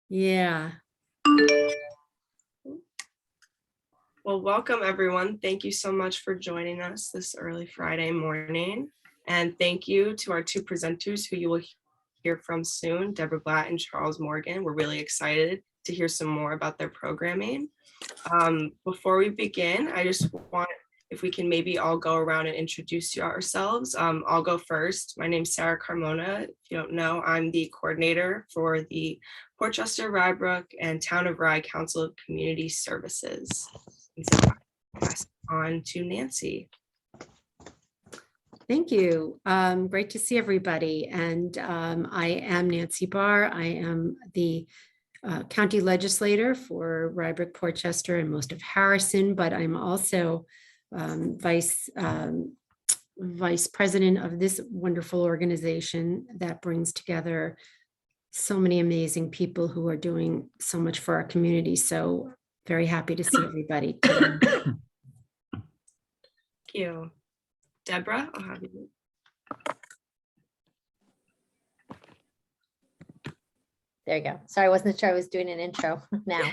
Yeah. Well, welcome everyone. Thank you so much for joining us this early Friday morning. And thank you to our two presenters who you will hear from soon, Deborah Blatt and Charles Morgan. We're really excited to hear some more about their programming. Before we begin, I just want, if we can maybe all go around and introduce ourselves. I'll go first. My name's Sarah Carmona. If you don't know, I'm the coordinator for the Port Chester, Rye Brook, and Town of Rye Council of Community Services. And so I'll pass it on to Nancy. Thank you. Great to see everybody. And I am Nancy Barr. I am the county legislator for Rye Brook, Port Chester, and most of Harrison, but I'm also vice president of this wonderful organization that brings together so many amazing people who are doing so much for our community. So very happy to see everybody today. Thank you. Deborah, I'll have you. There you go. Sorry, I wasn't sure I was doing an intro now.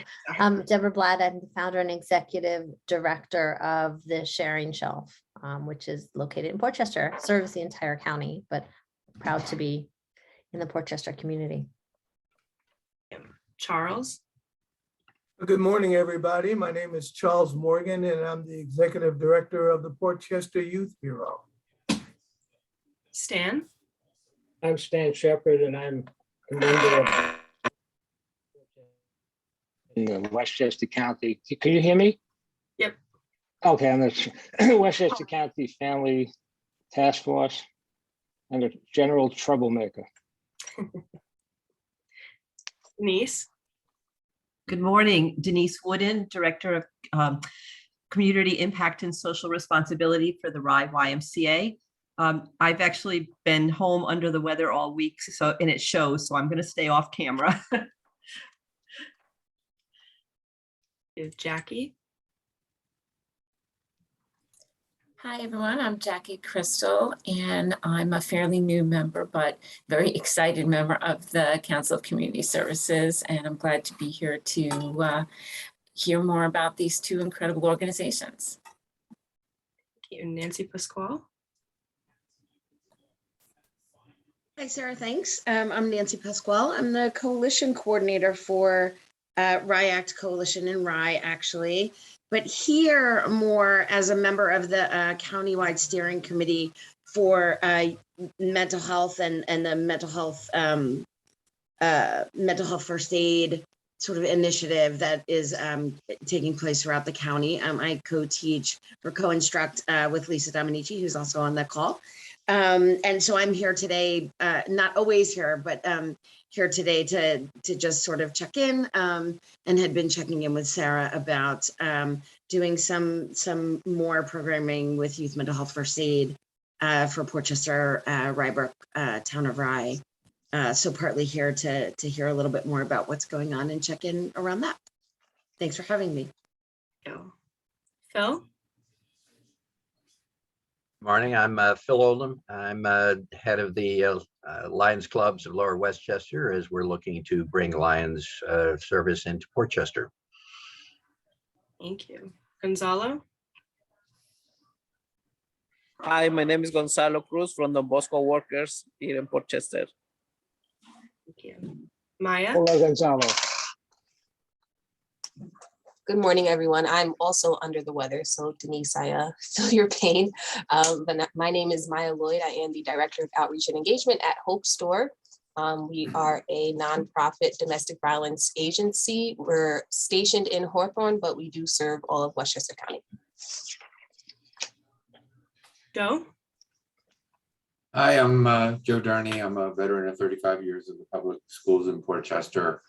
Deborah Blatt, I'm the founder and executive director of the Sharing Shelf, which is located in Port Chester, serves the entire county, but proud to be in the Port Chester community. Charles. Good morning, everybody. My name is Charles Morgan, and I'm the executive director of the Port Chester Youth Bureau. Stan. I'm Stan Shepard, and I'm a member of in the Westchester County. Can you hear me? Yep. Okay, I'm the Westchester County Family Task Force and a general troublemaker. Denise. Good morning, Denise Wooden, Director of Community Impact and Social Responsibility for the Rye YMCA. I've actually been home under the weather all week, and it shows, so I'm going to stay off camera. Jackie. Hi, everyone. I'm Jackie Crystal, and I'm a fairly new member, but very excited member of the Council of Community Services. And I'm glad to be here to hear more about these two incredible organizations. Thank you. Nancy Pasquale. Hi, Sarah. Thanks. I'm Nancy Pasquale. I'm the coalition coordinator for Rye Act Coalition in Rye, actually, but here more as a member of the countywide steering committee for mental health and the mental health first aid sort of initiative that is taking place throughout the county. I co-teach or co-instruct with Lisa Dominici, who's also on the call. And so I'm here today, not always here, but here today to just sort of check in and had been checking in with Sarah about doing some more programming with Youth Mental Health First Aid for Port Chester, Rye Brook, Town of Rye. So partly here to hear a little bit more about what's going on and check in around that. Thanks for having me. Phil. Morning, I'm Phil Oldham. I'm head of the Lions Clubs of Lower Westchester as we're looking to bring Lions service into Port Chester. Thank you. Gonzalo. Hi, my name is Gonzalo Cruz from the Bosco Workers here in Port Chester. Thank you. Maya. Hola, Gonzalo. Good morning, everyone. I'm also under the weather, so Denise, I feel your pain. But my name is Maya Lloyd. I am the Director of Outreach and Engagement at Hope Store. We are a nonprofit domestic violence agency. We're stationed in Hawthorne, but we do serve all of Westchester County. Joe. Hi, I'm Joe Darney. I'm a veteran of 35 years of the public schools in Port Chester.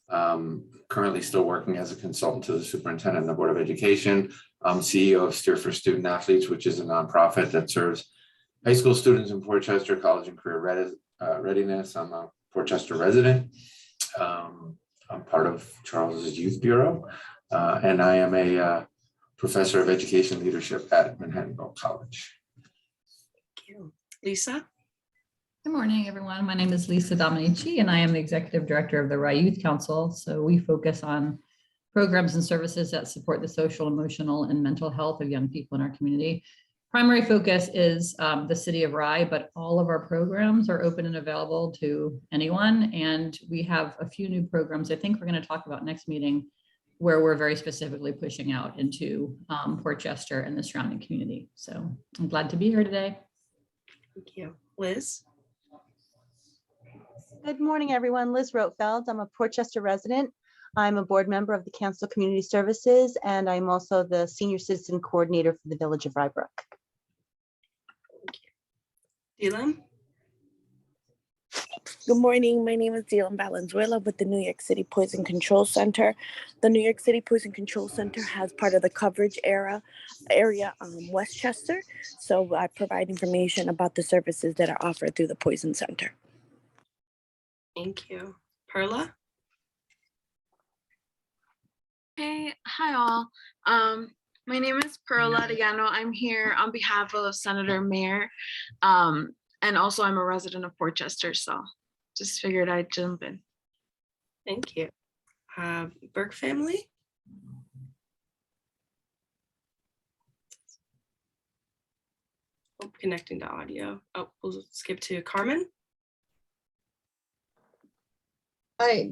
Currently still working as a consultant to the superintendent and the Board of Education. I'm CEO of Steer for Student Athletes, which is a nonprofit that serves high school students in Port Chester, college and career readiness. I'm a Port Chester resident. I'm part of Charles's Youth Bureau, and I am a professor of education leadership at Manhattanville College. Thank you. Lisa. Good morning, everyone. My name is Lisa Dominici, and I am the Executive Director of the Rye Youth Council. So we focus on programs and services that support the social, emotional, and mental health of young people in our community. Primary focus is the city of Rye, but all of our programs are open and available to anyone. And we have a few new programs I think we're going to talk about next meeting, where we're very specifically pushing out into Port Chester and the surrounding community. So I'm glad to be here today. Thank you. Liz? Good morning, everyone. Liz Rotfeld. I'm a Port Chester resident. I'm a board member of the Council of Community Services, and I'm also the Senior Citizen Coordinator for the Village of Rybrook. Dylan? Good morning. My name is Dylan Valenzuela with the New York City Poison Control Center. The New York City Poison Control Center has part of the coverage area Westchester. So I provide information about the services that are offered through the Poison Center. Thank you. Perla? Hey, hi all. My name is Pearl Arellano. I'm here on behalf of Senator Mayer. And also I'm a resident of Port Chester, so just figured I'd jump in. Thank you. Burke family? Oh, connecting to audio. Oh, we'll skip to Carmen. Hi,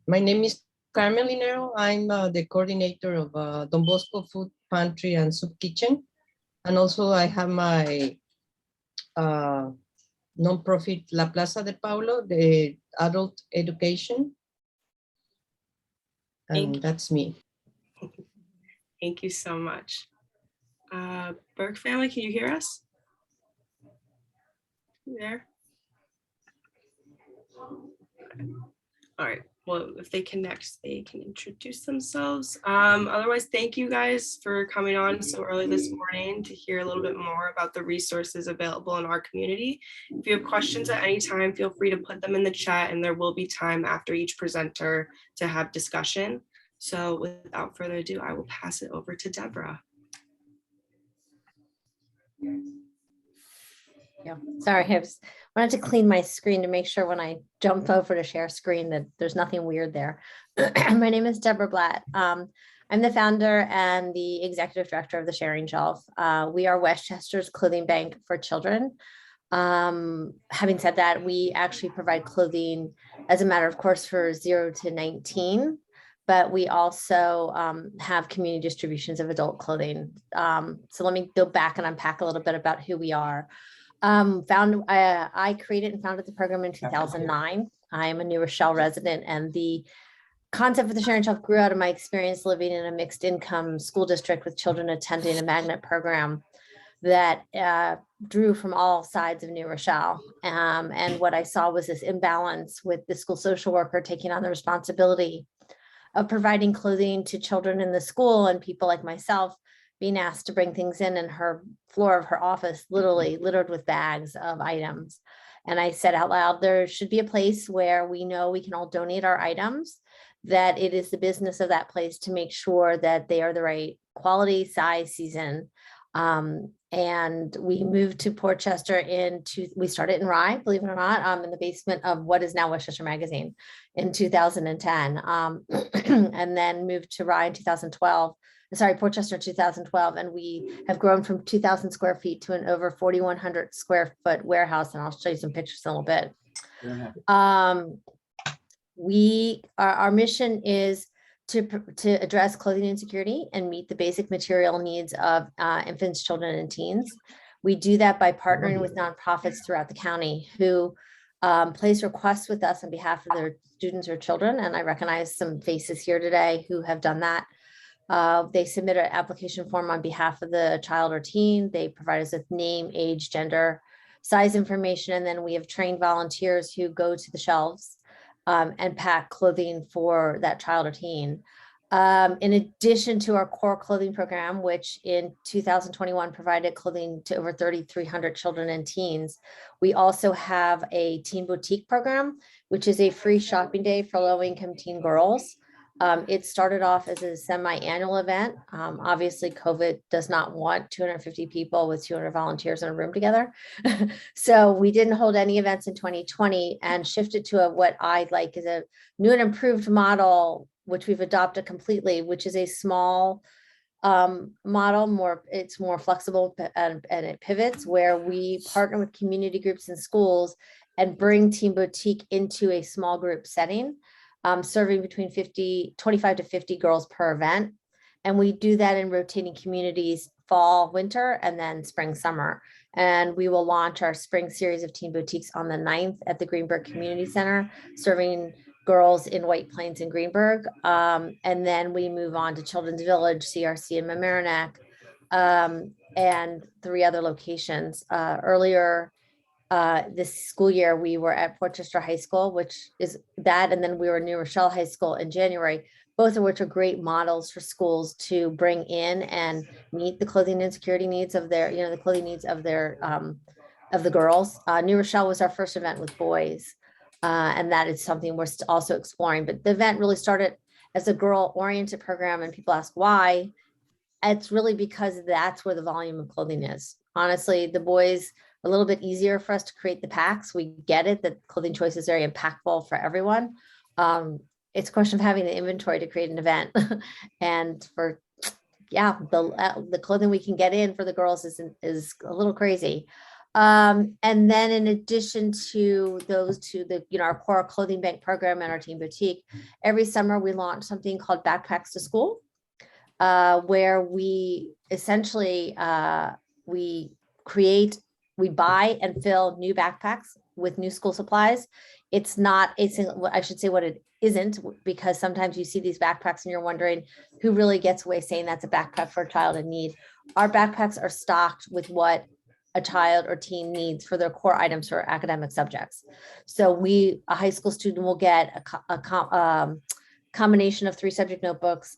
my name is Carmen Linero. I'm the coordinator of Don Bosco Food Pantry and Soup Kitchen. And also I have my nonprofit La Plaza de Paulo, the adult education. And that's me. Thank you so much. Burke family, can you hear us? You there? Okay. All right. Well, if they connect, they can introduce themselves. Otherwise, thank you guys for coming on so early this morning to hear a little bit more about the resources available in our community. If you have questions at any time, feel free to put them in the chat, and there will be time after each presenter to have discussion. So without further ado, I will pass it over to Deborah. Yeah, sorry, I wanted to clean my screen to make sure when I jump over to share screen that there's nothing weird there. My name is Deborah Blatt. I'm the founder and the executive director of the Sharing Shelf. We are Westchester's clothing bank for children. Having said that, we actually provide clothing as a matter of course for 0 to 19, but we also have community distributions of adult clothing. So let me go back and unpack a little bit about who we are. I created and founded the program in 2009. I am a New Rochelle resident, and the concept of the Sharing Shelf grew out of my experience living in a mixed income school district with children attending a magnet program that drew from all sides of New Rochelle. And what I saw was this imbalance with the school social worker taking on the responsibility of providing clothing to children in the school, and people like myself being asked to bring things in, and her floor of her office literally littered with bags of items. And I said out loud, there should be a place where we know we can all donate our items, that it is the business of that place to make sure that they are the right quality, size, season. And we moved to Port Chester we started in Rye, believe it or not, in the basement of what is now Westchester Magazine in 2010, and then moved to Rye in 2012. Port Chester in 2012, and we have grown from 2,000 square feet to an over 4,100 square foot warehouse, and I'll show you some pictures in a little bit. Our mission is to address clothing insecurity and meet the basic material needs of infants, children, and teens. We do that by partnering with nonprofits throughout the county who place requests with us on behalf of their students or children, and I recognize some faces here today who have done that. They submit an application form on behalf of the child or teen. They provide us with name, age, gender, size information, and then we have trained volunteers who go to the shelves and pack clothing for that child or teen. In addition to our core clothing program, which in 2021 provided clothing to over 3,300 children and teens, we also have a teen boutique program, which is a free shopping day for low-income teen girls. It started off as a semi-annual event. Obviously, COVID does not want 250 people with 200 volunteers in a room together. So we didn't hold any events in 2020 and shifted to what I like is a new and improved model, which we've adopted completely, which is a small model. It's more flexible and it pivots, where we partner with community groups and schools and bring Teen Boutique into a small group setting, serving between 25 to 50 girls per event. And we do that in rotating communities, fall, winter, and then spring, summer. And we will launch our spring series of Teen Boutiques on the 9th at the Greenberg Community Center, serving girls in White Plains and Greenberg. And then we move on to Children's Village, CRC in Mamaroneck, and 3 other locations. Earlier this school year, we were at Portchester High School, which is that, and then we were New Rochelle High School in January, both of which are great models for schools to bring in and meet the clothing insecurity needs of their, the clothing needs of their, of the girls. New Rochelle was our first event with boys. And that is something we're also exploring. But the event really started as a girl-oriented program, and people ask why. It's really because that's where the volume of clothing is. Honestly, the boys, a little bit easier for us to create the packs. We get it that clothing choice is very impactful for everyone. It's a question of having the inventory to create an event. And for, the clothing we can get in for the girls is a little crazy. And then in addition to those two, our core clothing bank program and our Teen Boutique, every summer we launch something called Backpacks to School, where we essentially, we buy and fill new backpacks with new school supplies. It's not a single, I should say what it isn't, because sometimes you see these backpacks and you're wondering who really gets away saying that's a backpack for a child in need. Our backpacks are stocked with what a child or teen needs for their core items for academic subjects. So a high school student will get a combination of 3 subject notebooks,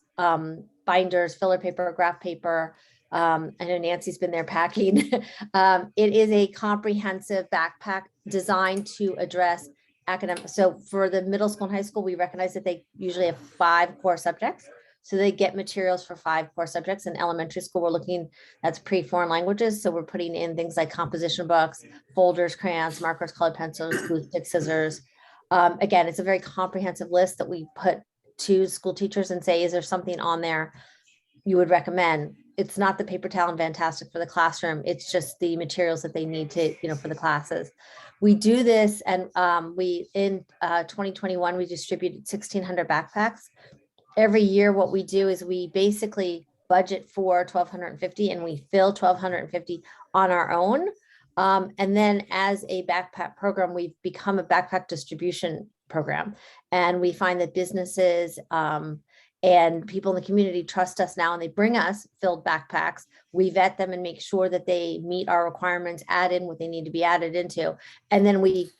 binders, filler paper, graph paper. I know Nancy's been there packing. It is a comprehensive backpack designed to address academic. So for the middle school and high school, we recognize that they usually have 5 core subjects. So they get materials for 5 core subjects. In elementary school, we're looking, that's pre-foreign languages. So we're putting in things like composition books, folders, crayons, markers, colored pencils, glue stick, scissors. Again, it's a very comprehensive list that we put to school teachers and say, is there something on there you would recommend? It's not the paper towel and Fantastic for the classroom. It's just the materials that they need to, for the classes. We do this, and in 2021, we distributed 1,600 backpacks. Every year, what we do is we basically budget for 1,250 and we fill 1,250 on our own. And then as a backpack program, we've become a backpack distribution program. And we find that businesses and people in the community trust us now, and they bring us filled backpacks. We vet them and make sure that they meet our requirements, add in what they need to be added into, and then we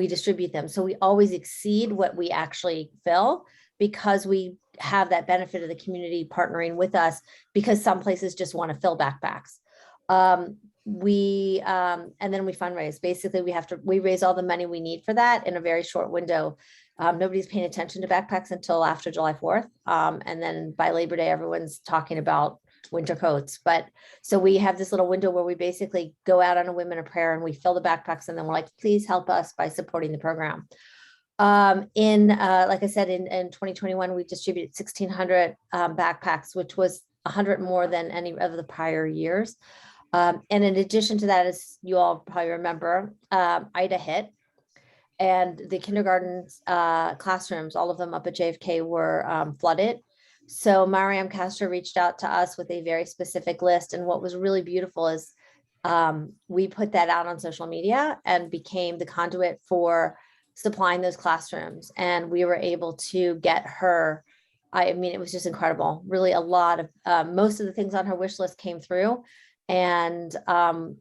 distribute them. So we always exceed what we actually fill, because we have that benefit of the community partnering with us, because some places just want to fill backpacks. And then we fundraise. Basically, we raise all the money we need for that in a very short window. Nobody's paying attention to backpacks until after July 4th. And then by Labor Day, everyone's talking about winter coats. But so we have this little window where we basically go out on a whim and a prayer and we fill the backpacks, and then we're like, please help us by supporting the program. Like I said, in 2021, we distributed 1,600 backpacks, which was 100 more than any of the prior years. And in addition to that, as you all probably remember, Ida hit, and the kindergarten classrooms, all of them up at JFK, were flooded. So Mariam Castro reached out to us with a very specific list. And what was really beautiful is we put that out on social media and became the conduit for supplying those classrooms. And we were able to get her, I mean, it was just incredible. Really a lot of, most of the things on her wish list came through. And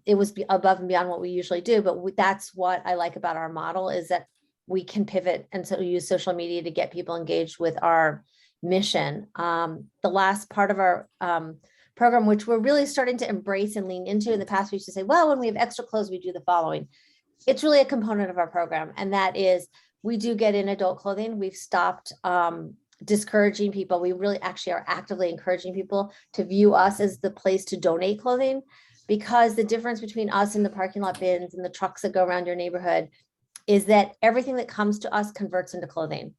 it was above and beyond what we usually do. But that's what I like about our model, is that we can pivot and so use social media to get people engaged with our mission. The last part of our program, which we're really starting to embrace and lean into. In the past, we used to say, well, when we have extra clothes, we do the following. It's really a component of our program. And that is, we do get in adult clothing. We've stopped discouraging people. We really actually are actively encouraging people to view us as the place to donate clothing, because the difference between us and the parking lot bins and the trucks that go around your neighborhood is that everything that comes to us converts into clothing.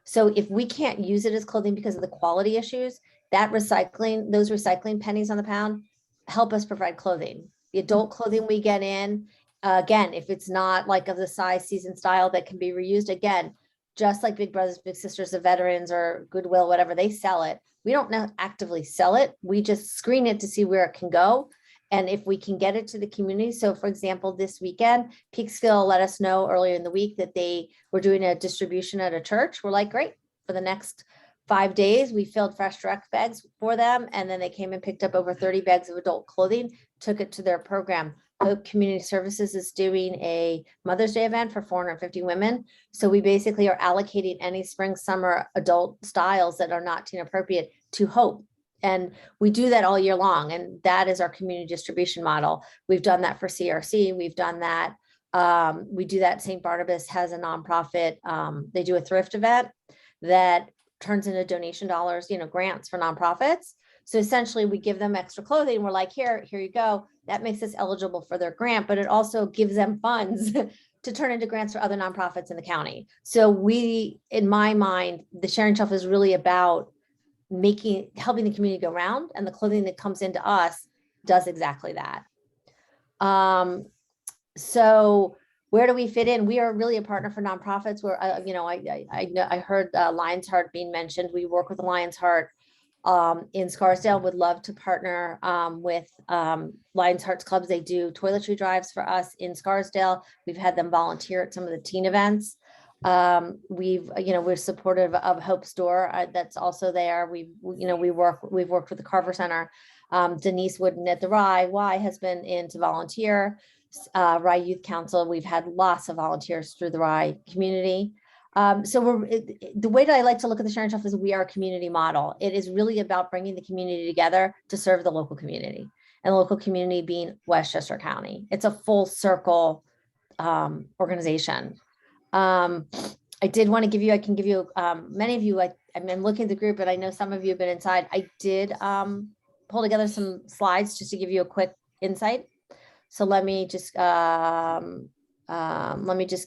So if we can't use it as clothing because of the quality issues, that recycling, those recycling pennies on the pound help us provide clothing. The adult clothing we get in, again, if it's not like of the size, season, style that can be reused, again, just like Big Brothers Big Sisters of Veterans or Goodwill, whatever, they sell it. We don't actively sell it. We just screen it to see where it can go. And if we can get it to the community. So for example, this weekend, Peekskill let us know earlier in the week that they were doing a distribution at a church. We're like, great, for the next 5 days, we filled Fresh Direct bags for them. And then they came and picked up over 30 bags of adult clothing, took it to their program. Hope Community Services is doing a Mother's Day event for 450 women. So we basically are allocating any spring, summer adult styles that are not teen appropriate to Hope. And we do that all year long. And that is our community distribution model. We've done that for CRC. We've done that. We do that. St. Barnabas has a nonprofit. They do a thrift event that turns into donation dollars, grants for nonprofits. So essentially we give them extra clothing. We're like, here you go. That makes us eligible for their grant, but it also gives them funds to turn into grants for other nonprofits in the county. So we, in my mind, the Sharing Shelf is really about helping the community go round, and the clothing that comes into us does exactly that. So where do we fit in? We are really a partner for nonprofits where, I heard Lion's Heart being mentioned. We work with Lion's Heart in Scarsdale, would love to partner with Lion's Heart's clubs. They do toiletry drives for us in Scarsdale. We've had them volunteer at some of the teen events. We're supportive of Hope Store. That's also there. We've worked with the Carver Center. Denise Wooden at the Y has been in to volunteer. Rye Youth Council, we've had lots of volunteers through the Rye community. So the way that I like to look at the Sharing Shelf is we are a community model. It is really about bringing the community together to serve the local community, and the local community being Westchester County. It's a full circle organization. I did want to give you, many of you, I've been looking at the group, but I know some of you have been inside. I did pull together some slides just to give you a quick insight. So let me just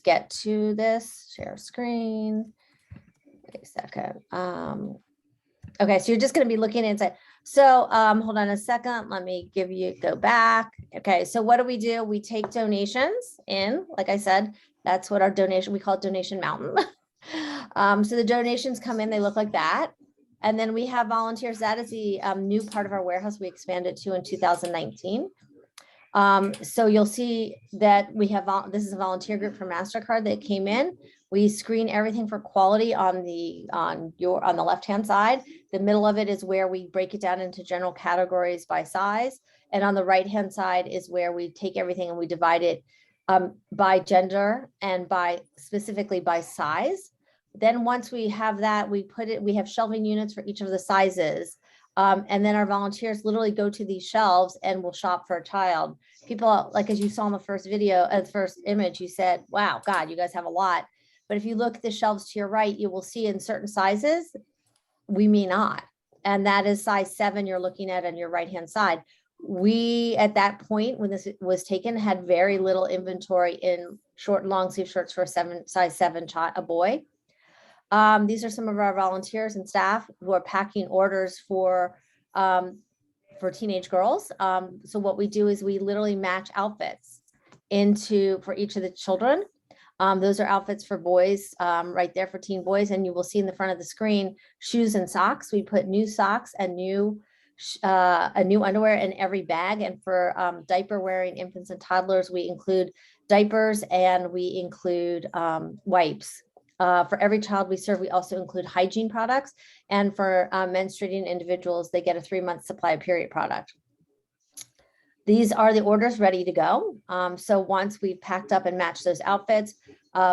get to this, share screen. Wait a second. Okay, so you're just going to be looking inside. So hold on a second. Let me go back. Okay, so what do? We take donations in, like I said, that's what our donation, we call it Donation Mountain. So the donations come in, they look like that. And then we have volunteers. That is the new part of our warehouse we expanded to in 2019. So you'll see that we have, this is a volunteer group from MasterCard that came in. We screen everything for quality on the left-hand side. The middle of it is where we break it down into general categories by size. And on the right-hand side is where we take everything and we divide it by gender and specifically by size. Then once we have that, we have shelving units for each of the sizes. And then our volunteers literally go to these shelves and will shop for a child. People, like as you saw in the first video, the first image, you said, wow, God, you guys have a lot. But if you look at the shelves to your right, you will see in certain sizes, we may not. And that is size 7 you're looking at on your right-hand side. We, at that point, when this was taken, had very little inventory in short and long sleeve shirts for a size 7 a boy. These are some of our volunteers and staff who are packing orders for teenage girls. So what we do is we literally match outfits for each of the children. Those are outfits for boys right there for teen boys. And you will see in the front of the screen, shoes and socks. We put new socks and new underwear in every bag. And for diaper wearing infants and toddlers, we include diapers and we include wipes. For every child we serve, we also include hygiene products. And for menstruating individuals, they get a 3-month supply of period product. These are the orders ready to go. So once we've packed up and matched those outfits,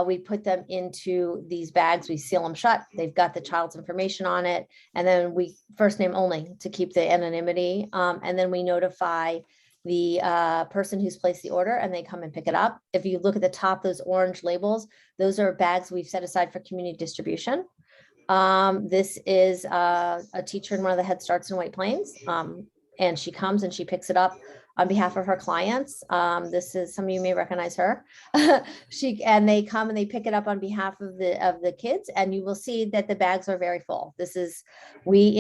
we put them into these bags. We seal them shut. They've got the child's information on it. And then we first name only to keep the anonymity. And then we notify the person who's placed the order and they come and pick it up. If you look at the top, those orange labels, those are bags we've set aside for community distribution. This is a teacher in one of the Head Starts in White Plains. And she comes and she picks it up on behalf of her clients. This is, some of you may recognize her. And they come and they pick it up on behalf of the kids, and you will see that the bags are very full. It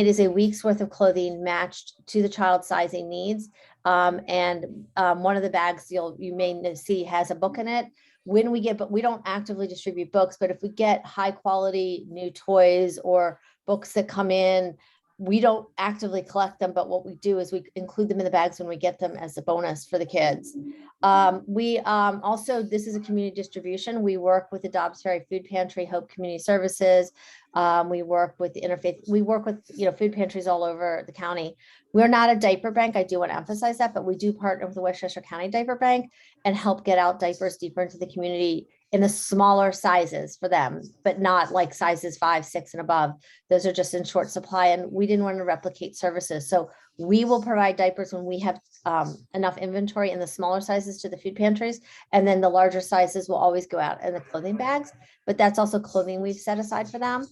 is a week's worth of clothing matched to the child's sizing needs. One of the bags you may see has a book in it. But we don't actively distribute books, but if we get high quality new toys or books that come in, we don't actively collect them, but what we do is we include them in the bags when we get them as a bonus for the kids. This is a community distribution. We work with the Dobbs Ferry Food Pantry, Hope Community Services. We work with the Interfaith. We work with food pantries all over the county. We're not a diaper bank. I do want to emphasize that, but we do partner with the Westchester County Diaper Bank and help get out diapers deeper into the community in the smaller sizes for them, but not like sizes 5, 6 and above. Those are just in short supply, and we didn't want to replicate services. So we will provide diapers when we have enough inventory in the smaller sizes to the food pantries, and then the larger sizes will always go out in the clothing bags, but that's also clothing we've set aside for them.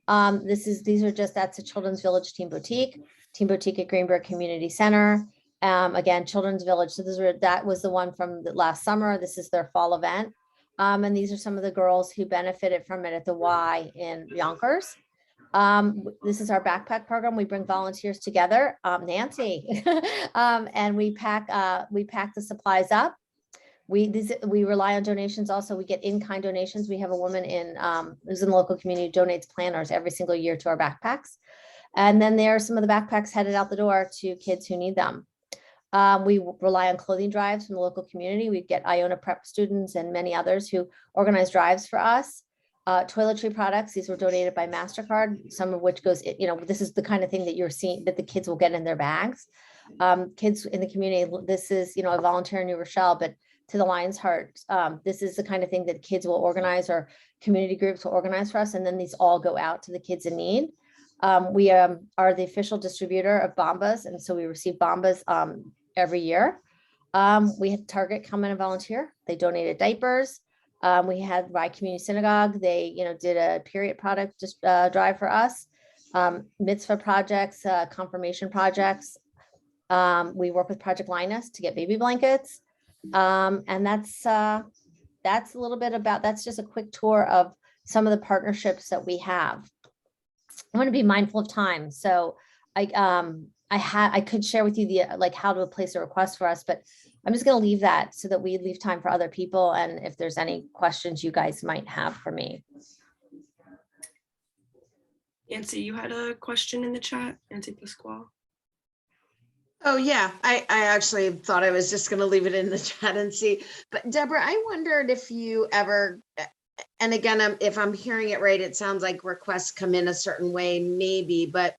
That's a Children's Village Team Boutique at Greenberg Community Center. Again, Children's Village. So that was the one from the last summer. This is their fall event. And these are some of the girls who benefited from it at the Y in Yonkers. This is our backpack program. We bring volunteers together, Nancy, and we pack the supplies up. We rely on donations. Also, we get in-kind donations. We have a woman who's in the local community who donates planners every single year to our backpacks. And then there are some of the backpacks headed out the door to kids who need them. We rely on clothing drives from the local community. We get Iona Prep students and many others who organize drives for us. Toiletry products, these were donated by MasterCard, some of which goes, this is the kind of thing that you're seeing that the kids will get in their bags. Kids in the community, this is, a volunteer in New Rochelle, but to the Lion's Heart, this is the kind of thing that kids will organize or community groups will organize for us. And then these all go out to the kids in need. We are the official distributor of Bombas. And so we receive Bombas every year. We had Target come in and volunteer. They donated diapers. We had Rye Community Synagogue. They, did a period product drive for us. Mitzvah projects, confirmation projects. We work with Project Linus to get baby blankets. And that's a little bit that's just a quick tour of some of the partnerships that we have. I want to be mindful of time. So I could share with you how to place a request for us, but I'm just going to leave that so that we leave time for other people. And if there's any questions you guys might have for me. Nancy, you had a question in the chat, Nancy Pasquale. Oh, yeah, I actually thought I was just going to leave it in the chat and see. But Deborah, I wondered if you ever, and again, if I'm hearing it right, it sounds like requests come in a certain way, maybe, but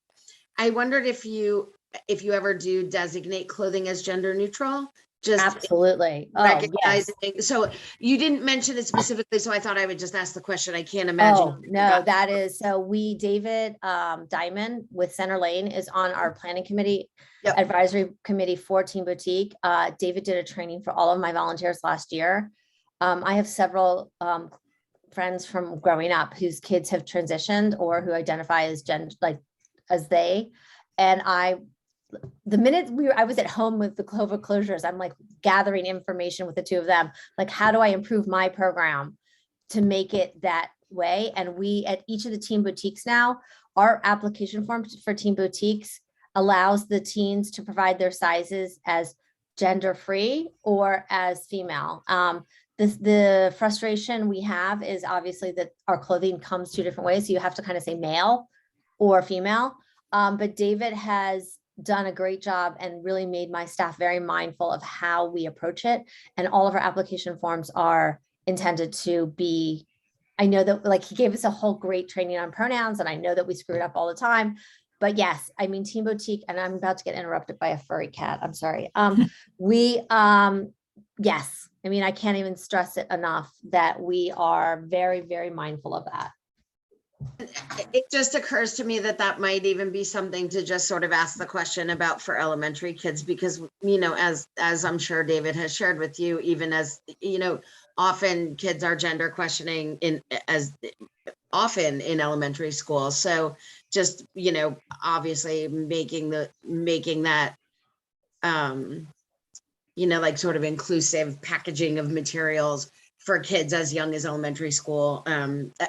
I wondered if you ever do designate clothing as gender neutral. Just absolutely. Recognizing. Oh, yes. So you didn't mention it specifically, so I thought I would just ask the question. I can't imagine. Oh, no, that is, so David Diamond with Center Lane is on our planning committee, advisory committee for Team Boutique. David did a training for all of my volunteers last year. I have several friends from growing up whose kids have transitioned or who identify as as they, and the minute I was at home with the COVID closures, I'm like gathering information with the two of them, like how do I improve my program to make it that way? And we at each of the Team Boutiques now, our application form for Team Boutiques allows the teens to provide their sizes as gender free or as female. The frustration we have is obviously that our clothing comes 2 different ways. So you have to kind of say male or female. But David has done a great job and really made my staff very mindful of how we approach it. And all of our application forms are intended to be, I know that he gave us a whole great training on pronouns, and I know that we screw it up all the time, but yes, I mean, Team Boutique, and I'm about to get interrupted by a furry cat. I'm sorry. Yes, I mean, I can't even stress it enough that we are very, very mindful of that. It just occurs to me that might even be something to just sort of ask the question about for elementary kids, because, as I'm sure David has shared with you, even as, often kids are gender questioning often in elementary school. So just, you know, obviously making that, you know, like sort of inclusive packaging of materials for kids as young as elementary school.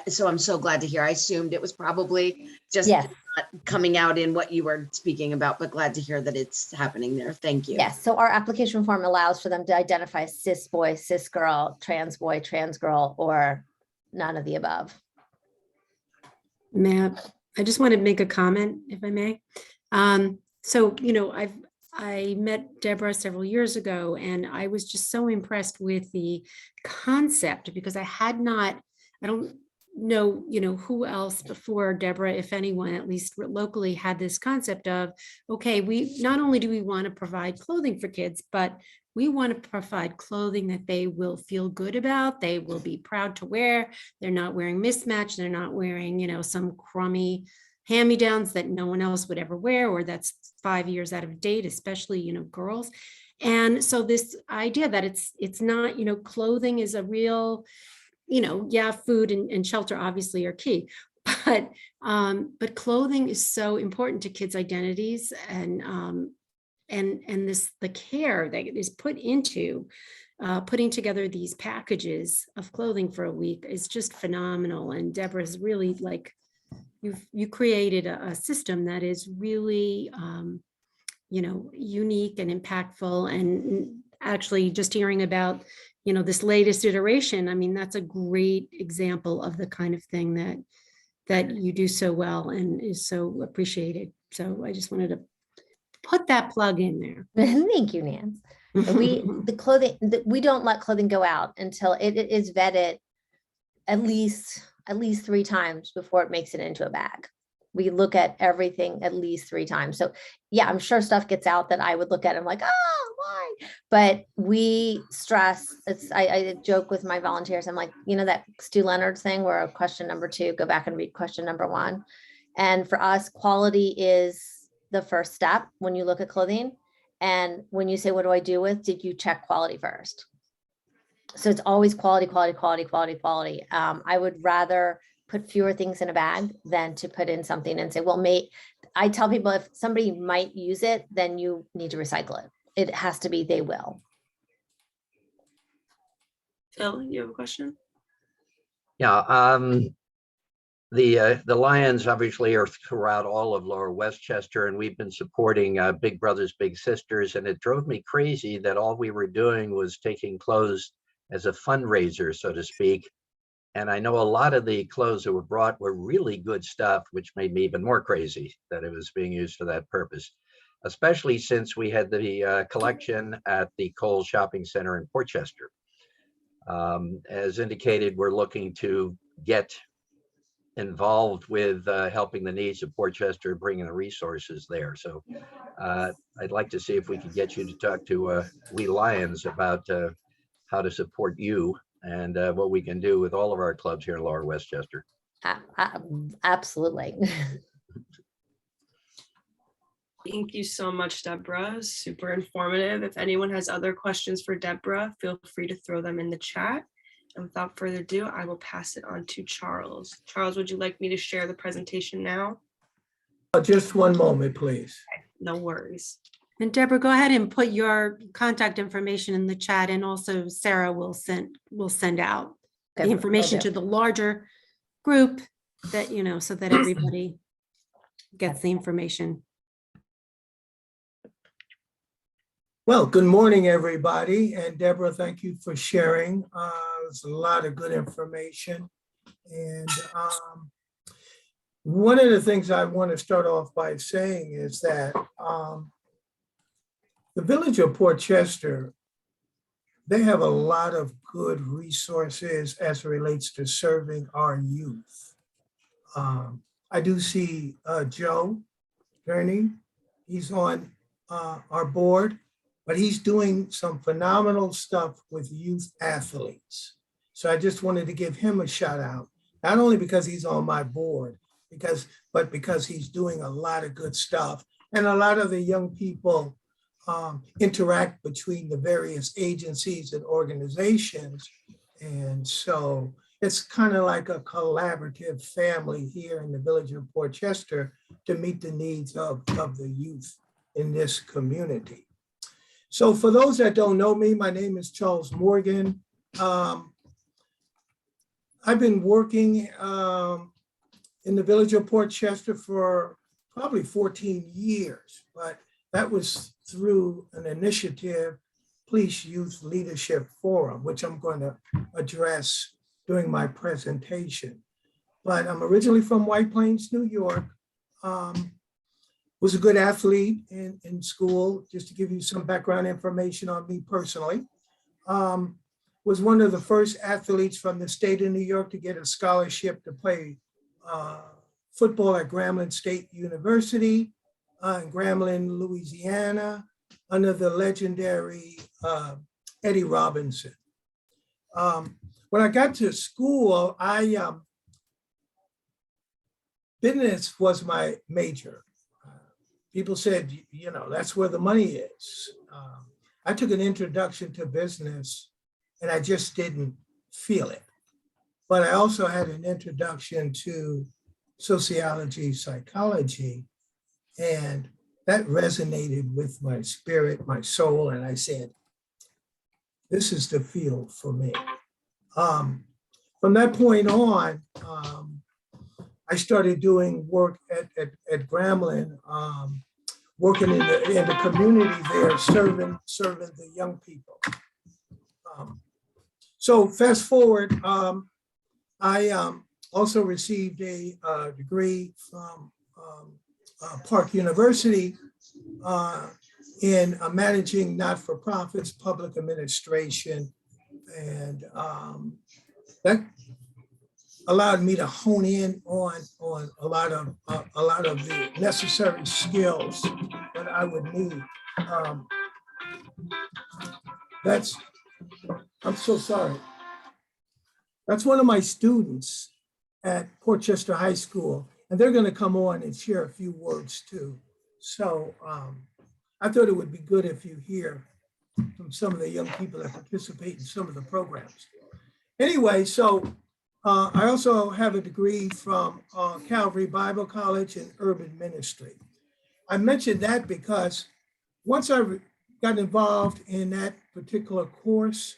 So I'm so glad to hear. I assumed it was probably just Yes. not coming out in what you were speaking about, but glad to hear that it's happening there. Thank you. Yes, so our application form allows for them to identify cis boy, cis girl, trans boy, trans girl, or none of the above. Matt, I just want to make a comment, if I may. So, you know, I met Deborah several years ago, and I was just so impressed with the concept because I don't know, you know, who else before Deborah, if anyone, at least locally, had this concept of, okay, we not only do we want to provide clothing for kids, but we want to provide clothing that they will feel good about, they will be proud to wear. They're not wearing mismatched, they're not wearing, you know, some crummy hand-me-downs that no one else would ever wear, or that's 5 years out of date, especially, you know, girls. And so this idea that it's not, you know, clothing is a real, you know, yeah, food and shelter obviously are key, but clothing is so important to kids' identities, and the care that is put into putting together these packages of clothing for a week is just phenomenal. And Deborah's really, like, you created a system that is really, you know, unique and impactful. And actually just hearing about, you know, this latest iteration, I mean, that's a great example of the kind of thing that you do so well and is so appreciated. So I just wanted to put that plug in there. Thank you, Nance. We don't let clothing go out until it is vetted at least 3 times before it makes it into a bag. We look at everything at least 3 times. So yeah, I'm sure stuff gets out that I would look at and I'm like, oh, why? But we stress, I joke with my volunteers. I'm like, you know, that Stu Leonard thing where question number 2, go back and read question number 1. And for us, quality is the first step when you look at clothing. And when you say, what do I do with, did you check quality first? So it's always quality, quality, quality, quality, quality. I would rather put fewer things in a bag than to put in something and say, well, I tell people if somebody might use it, then you need to recycle it. It has to be, they will. Phil, you have a question? Yeah, the Lions obviously are throughout all of Lower Westchester, and we've been supporting Big Brothers Big Sisters, and it drove me crazy that all we were doing was taking clothes as a fundraiser, so to speak. And I know a lot of the clothes that were brought were really good stuff, which made me even more crazy that it was being used for that purpose, especially since we had the collection at the Kohl's Shopping Center in Portchester. As indicated, we're looking to get involved with helping the needs of Portchester, bringing the resources there. So I'd like to see if we could get you to talk to We Lions about how to support you and what we can do with all of our clubs here in Lower Westchester. Absolutely. Thank you so much, Deborah. Super informative. If anyone has other questions for Deborah, feel free to throw them in the chat. And without further ado, I will pass it on to Charles. Charles, would you like me to share the presentation now? Just one moment, please. Okay, no worries. And Deborah, go ahead and put your contact information in the chat, and also Sarah will send out the information to the larger group that, you know, so that everybody gets the information. Well, good morning, everybody. And Deborah, thank you for sharing. There's a lot of good information. And one of the things I want to start off by saying is that the village of Portchester, they have a lot of good resources as it relates to serving our youth. I do see Joe Gurney, he's on our board, but he's doing some phenomenal stuff with youth athletes. So I just wanted to give him a shout out, not only because he's on my board, but because he's doing a lot of good stuff. And a lot of the young people interact between the various agencies and organizations. And so it's kind of like a collaborative family here in the village of Port Chester to meet the needs of the youth in this community. So for those that don't know me, my name is Charles Morgan. I've been working in the village of Port Chester for probably 14 years, but that was through an initiative, Police Youth Leadership Forum, which I'm going to address during my presentation. But I'm originally from White Plains, New York. Was a good athlete in school, just to give you some background information on me personally. Was one of the first athletes from the state of New York to get a scholarship to play football at Grambling State University in Grambling, Louisiana, under the legendary Eddie Robinson. When I got to school, business was my major. People said, you know, that's where the money is. I took an introduction to business and I just didn't feel it. But I also had an introduction to sociology, psychology, and that resonated with my spirit, my soul, and I said, this is the field for me. From that point on, I started doing work at Grambling, working in the community there, serving the young people. So fast forward, I also received a degree from Park University in managing not-for-profits, public administration, and that allowed me to hone in on a lot of the necessary skills that I would need. I'm so sorry. That's one of my students at Port Chester High School, and they're going to come on and share a few words too. So I thought it would be good if you hear from some of the young people that participate in some of the programs. Anyway, so I also have a degree from Calvary Bible College in urban ministry. I mentioned that because once I got involved in that particular course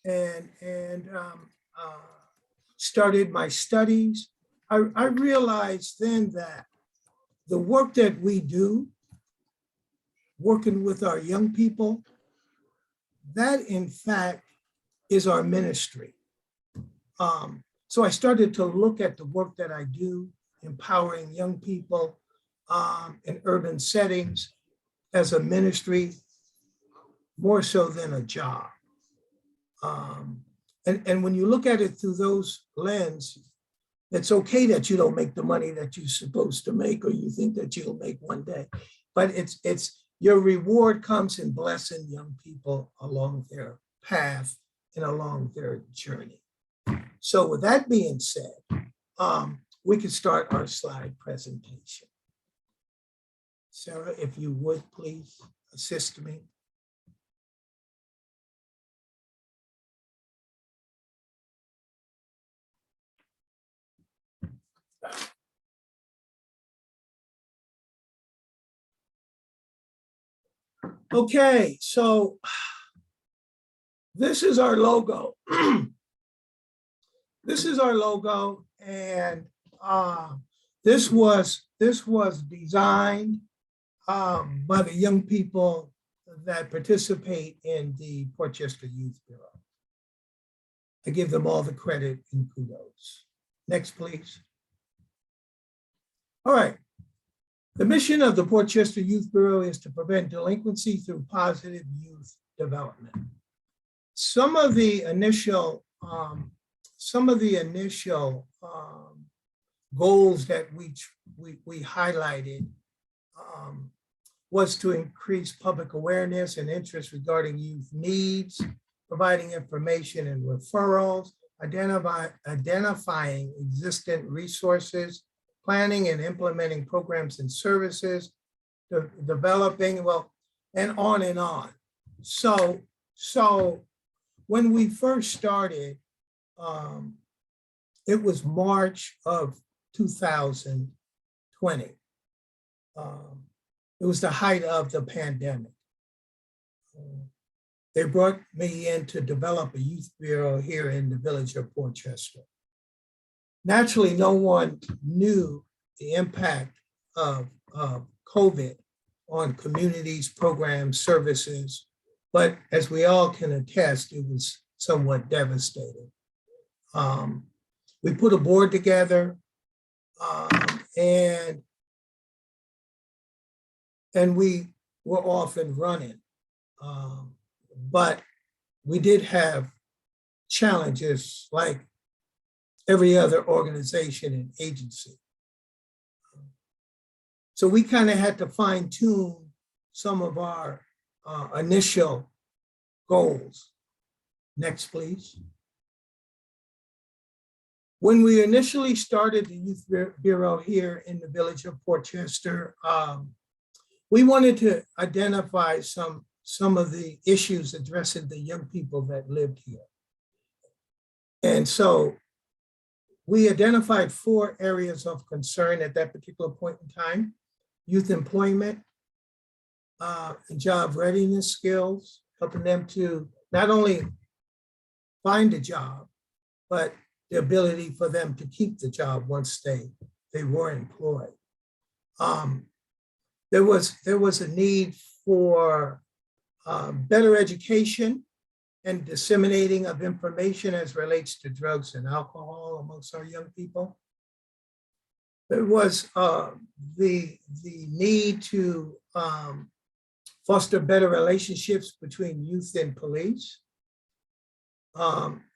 and started my studies, I realized then that the work that we do, working with our young people, that in fact is our ministry. So I started to look at the work that I do, empowering young people in urban settings as a ministry, more so than a job. And when you look at it through those lens, it's okay that you don't make the money that you're supposed to make, or you think that you'll make one day, but it's your reward comes in blessing young people along their path and along their journey. So with that being said, we can start our slide presentation. Sarah, if you would please assist me. Okay, so this is our logo. This is our logo, and this was designed by the young people that participate in the Port Chester Youth Bureau. I give them all the credit and kudos. Next, please. All right. The mission of the Port Chester Youth Bureau is to prevent delinquency through positive youth development. Some of the initial goals that we highlighted was to increase public awareness and interest regarding youth needs, providing information and referrals, identifying existing resources, planning and implementing programs and services, developing, well, and on and on. So when we first started, it was March of 2020. It was the height of the pandemic. They brought me in to develop a youth bureau here in the village of Port Chester. Naturally, no one knew the impact of COVID on communities, programs, services, but as we all can attest, it was somewhat devastating. We put a board together and we were off and running. But we did have challenges like every other organization and agency. So we kind of had to fine tune some of our initial goals. Next, please. When we initially started the Youth Bureau here in the village of Port Chester, we wanted to identify some of the issues addressing the young people that lived here. And so we identified 4 areas of concern at that particular point in time: youth employment, and job readiness skills, helping them to not only find a job, but the ability for them to keep the job once they were employed. There was a need for better education and disseminating of information as relates to drugs and alcohol amongst our young people. There was the need to foster better relationships between youth and police.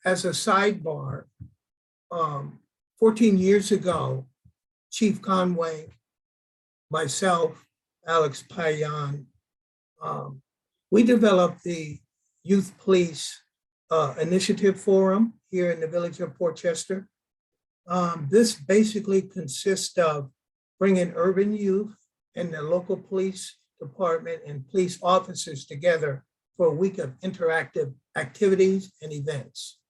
As a sidebar, 14 years ago, Chief Conway, myself, Alex Payan, we developed the Youth Police Initiative Forum here in the village of Port Chester. This basically consists of bringing urban youth and the local police department and police officers together for a week of interactive activities and events.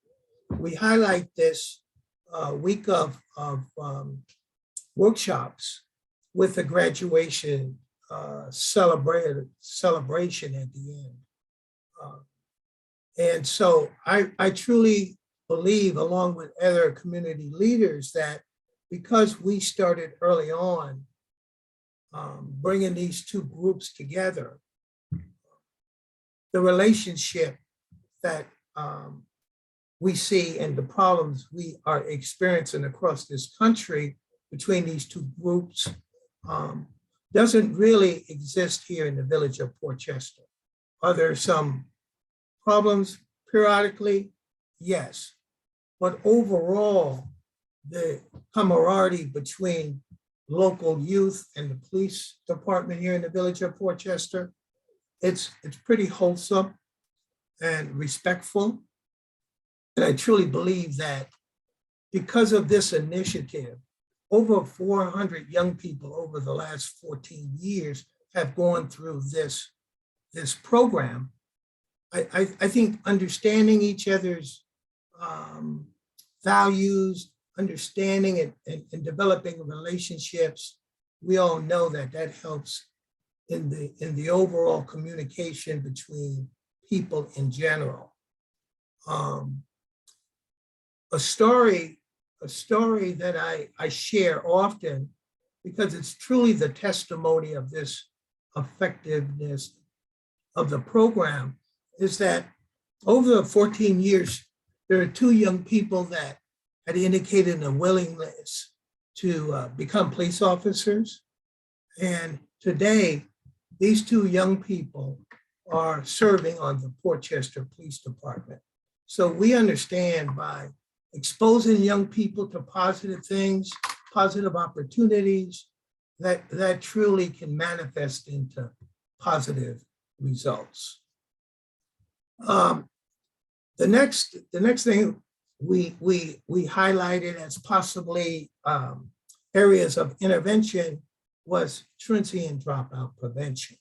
We highlight this week of workshops with a graduation celebration at the end. And so I truly believe, along with other community leaders, that because we started early on bringing these 2 groups together, the relationship that we see and the problems we are experiencing across this country between these 2 groups doesn't really exist here in the village of Port Chester. Are there some problems periodically? Yes. But overall, the camaraderie between local youth and the police department here in the village of Port Chester, it's pretty wholesome and respectful. And I truly believe that because of this initiative, over 400 young people over the last 14 years have gone through this program. I think understanding each other's values, understanding and developing relationships, we all know that helps in the overall communication between people in general. A story that I share often, because it's truly the testimony of this effectiveness of the program, is that over the 14 years, there are 2 young people that had indicated a willingness to become police officers. And today, these 2 young people are serving on the Port Chester Police Department. So we understand by exposing young people to positive things, positive opportunities, that truly can manifest into positive results. The next thing we highlighted as possibly areas of intervention was truancy and dropout prevention.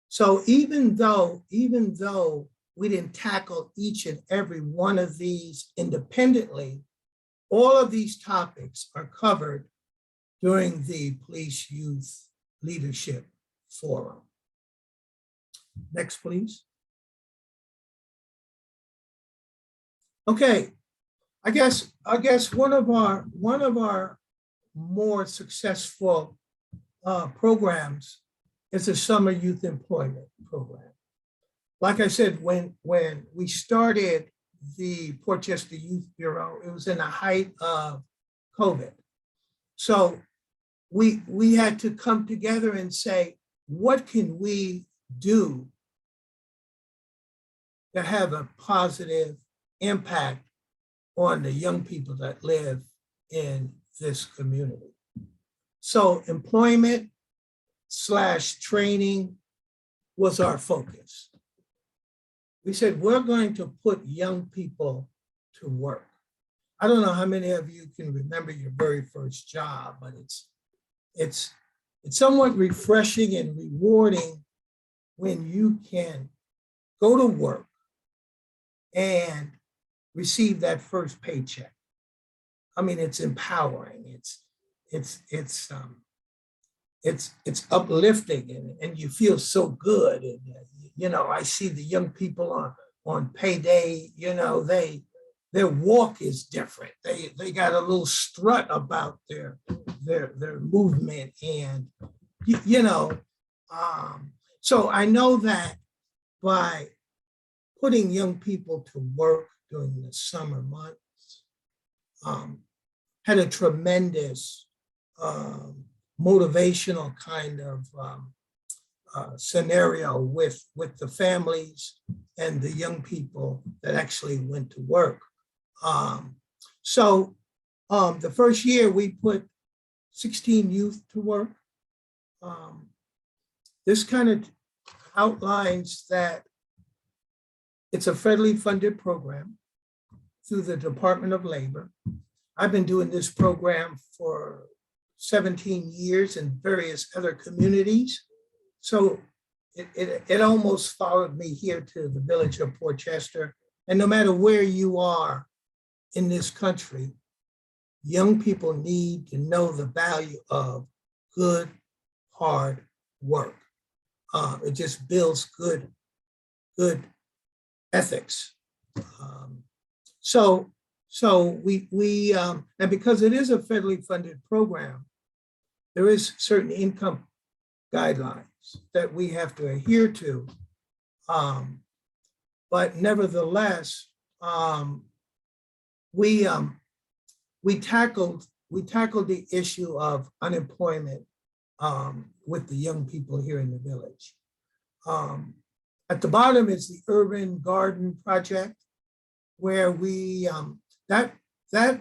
So even though we didn't tackle each and every one of these independently, all of these topics are covered during the Police Youth Leadership Forum. Next, please. Okay, I guess one of our more successful programs is the Summer Youth Employment Program. Like I said, when we started the Port Chester Youth Bureau, it was in the height of COVID. So we had to come together and say, what can we do to have a positive impact on the young people that live in this community? So employment / training was our focus. We said, we're going to put young people to work. I don't know how many of you can remember your very first job, but it's somewhat refreshing and rewarding when you can go to work and receive that first paycheck. I mean, it's empowering. It's uplifting, and you feel so good. And you know, I see the young people on payday. You know, their walk is different. They got a little strut about their movement, and you know. So I know that by putting young people to work during the summer months had a tremendous motivational kind of scenario with the families and the young people that actually went to work. So the first year we put 16 youth to work. This kind of outlines that it's a federally funded program through the Department of Labor. I've been doing this program for 17 years in various other communities. So it almost followed me here to the village of Port Chester. And no matter where you are in this country, young people need to know the value of good, hard work. It just builds good ethics. So we and because it is a federally funded program, there is certain income guidelines that we have to adhere to. But nevertheless, we tackled the issue of unemployment with the young people here in the village. At the bottom is the Urban Garden Project, where we that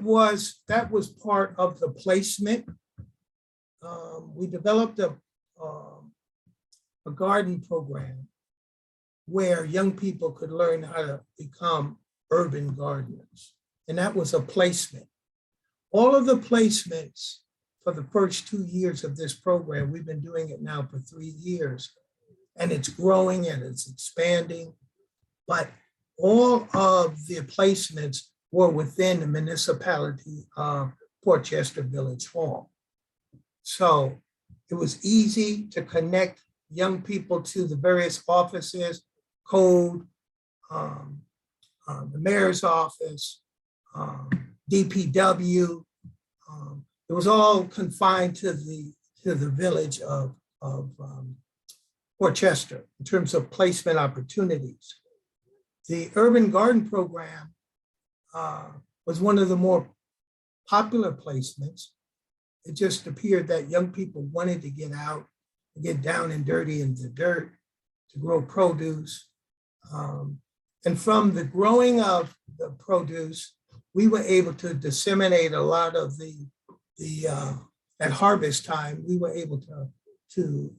was part of the placement. We developed a garden program where young people could learn how to become urban gardeners, and that was a placement. All of the placements for the first 2 years of this program, we've been doing it now for 3 years, and it's growing and it's expanding, but all of the placements were within the municipality of Port Chester Village Hall. So it was easy to connect young people to the various offices, code, the mayor's office, DPW. It was all confined to the village of Port Chester in terms of placement opportunities. The Urban Garden Program was one of the more popular placements. It just appeared that young people wanted to get out, get down and dirty in the dirt, to grow produce. And from the growing of the produce, we were able to disseminate a lot of at harvest time, we were able to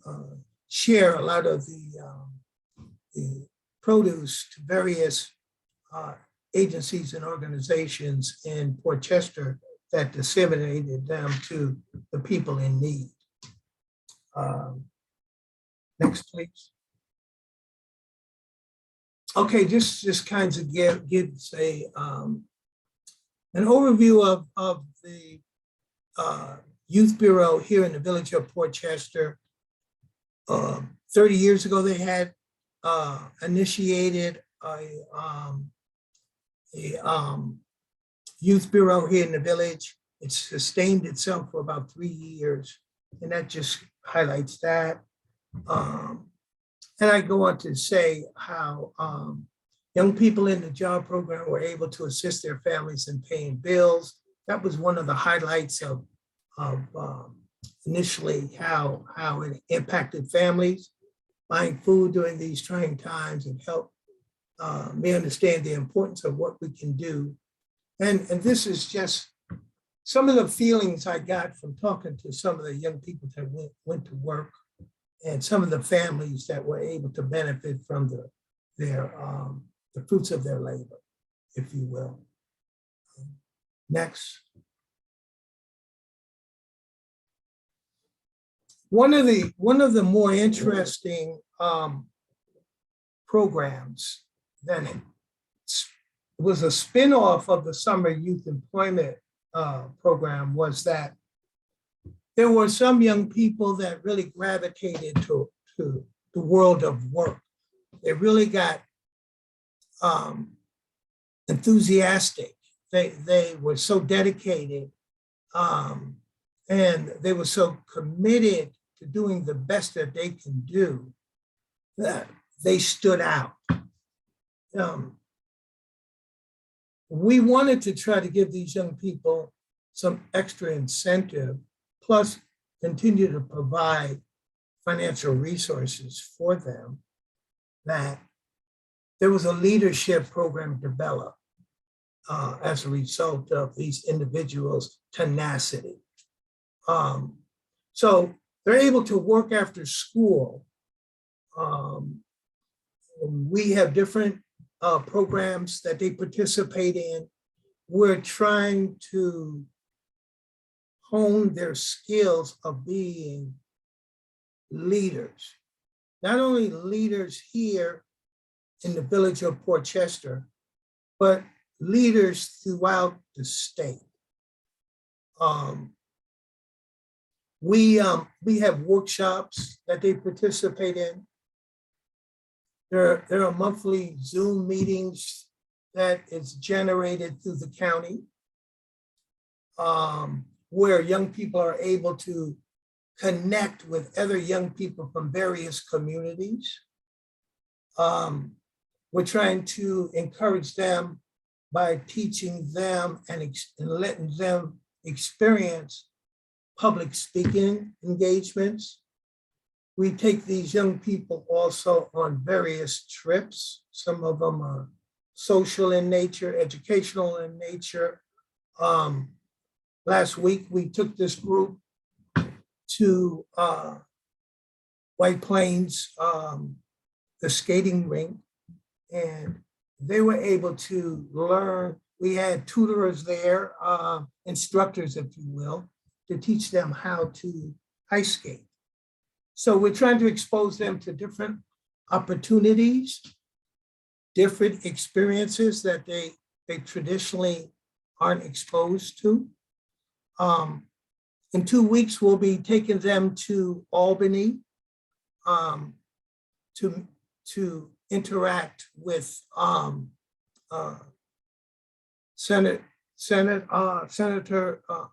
share a lot of the produce to various agencies and organizations in Port Chester that disseminated them to the people in need. Next, please. Okay, just kinds of gives an overview of the Youth Bureau here in the village of Port Chester. 30 years ago, they had initiated a youth bureau here in the village. It's sustained itself for about 3 years, and that just highlights that. And I go on to say how young people in the job program were able to assist their families in paying bills. That was one of the highlights of initially how it impacted families. Buying food during these trying times and help me understand the importance of what we can do. And this is just some of the feelings I got from talking to some of the young people that went to work and some of the families that were able to benefit from the fruits of their labor, if you will. Next. One of the more interesting programs that was a spinoff of the Summer Youth Employment Program was that there were some young people that really gravitated to the world of work. They really got enthusiastic. They were so dedicated and they were so committed to doing the best that they can do that they stood out. We wanted to try to give these young people some extra incentive, plus continue to provide financial resources for them, that there was a leadership program developed as a result of these individuals' tenacity. So they're able to work after school. We have different programs that they participate in. We're trying to hone their skills of being leaders, not only leaders here in the village of Port Chester, but leaders throughout the state. We have workshops that they participate in. There are monthly Zoom meetings that is generated through the county, where young people are able to connect with other young people from various communities. We're trying to encourage them by teaching them and letting them experience public speaking engagements. We take these young people also on various trips. Some of them are social in nature, educational in nature. Last week, we took this group to White Plains, the skating rink, and they were able to learn. We had tutors there, instructors, if you will, to teach them how to ice skate. So we're trying to expose them to different opportunities, different experiences that they traditionally aren't exposed to. In 2 weeks, we'll be taking them to Albany to interact with Senator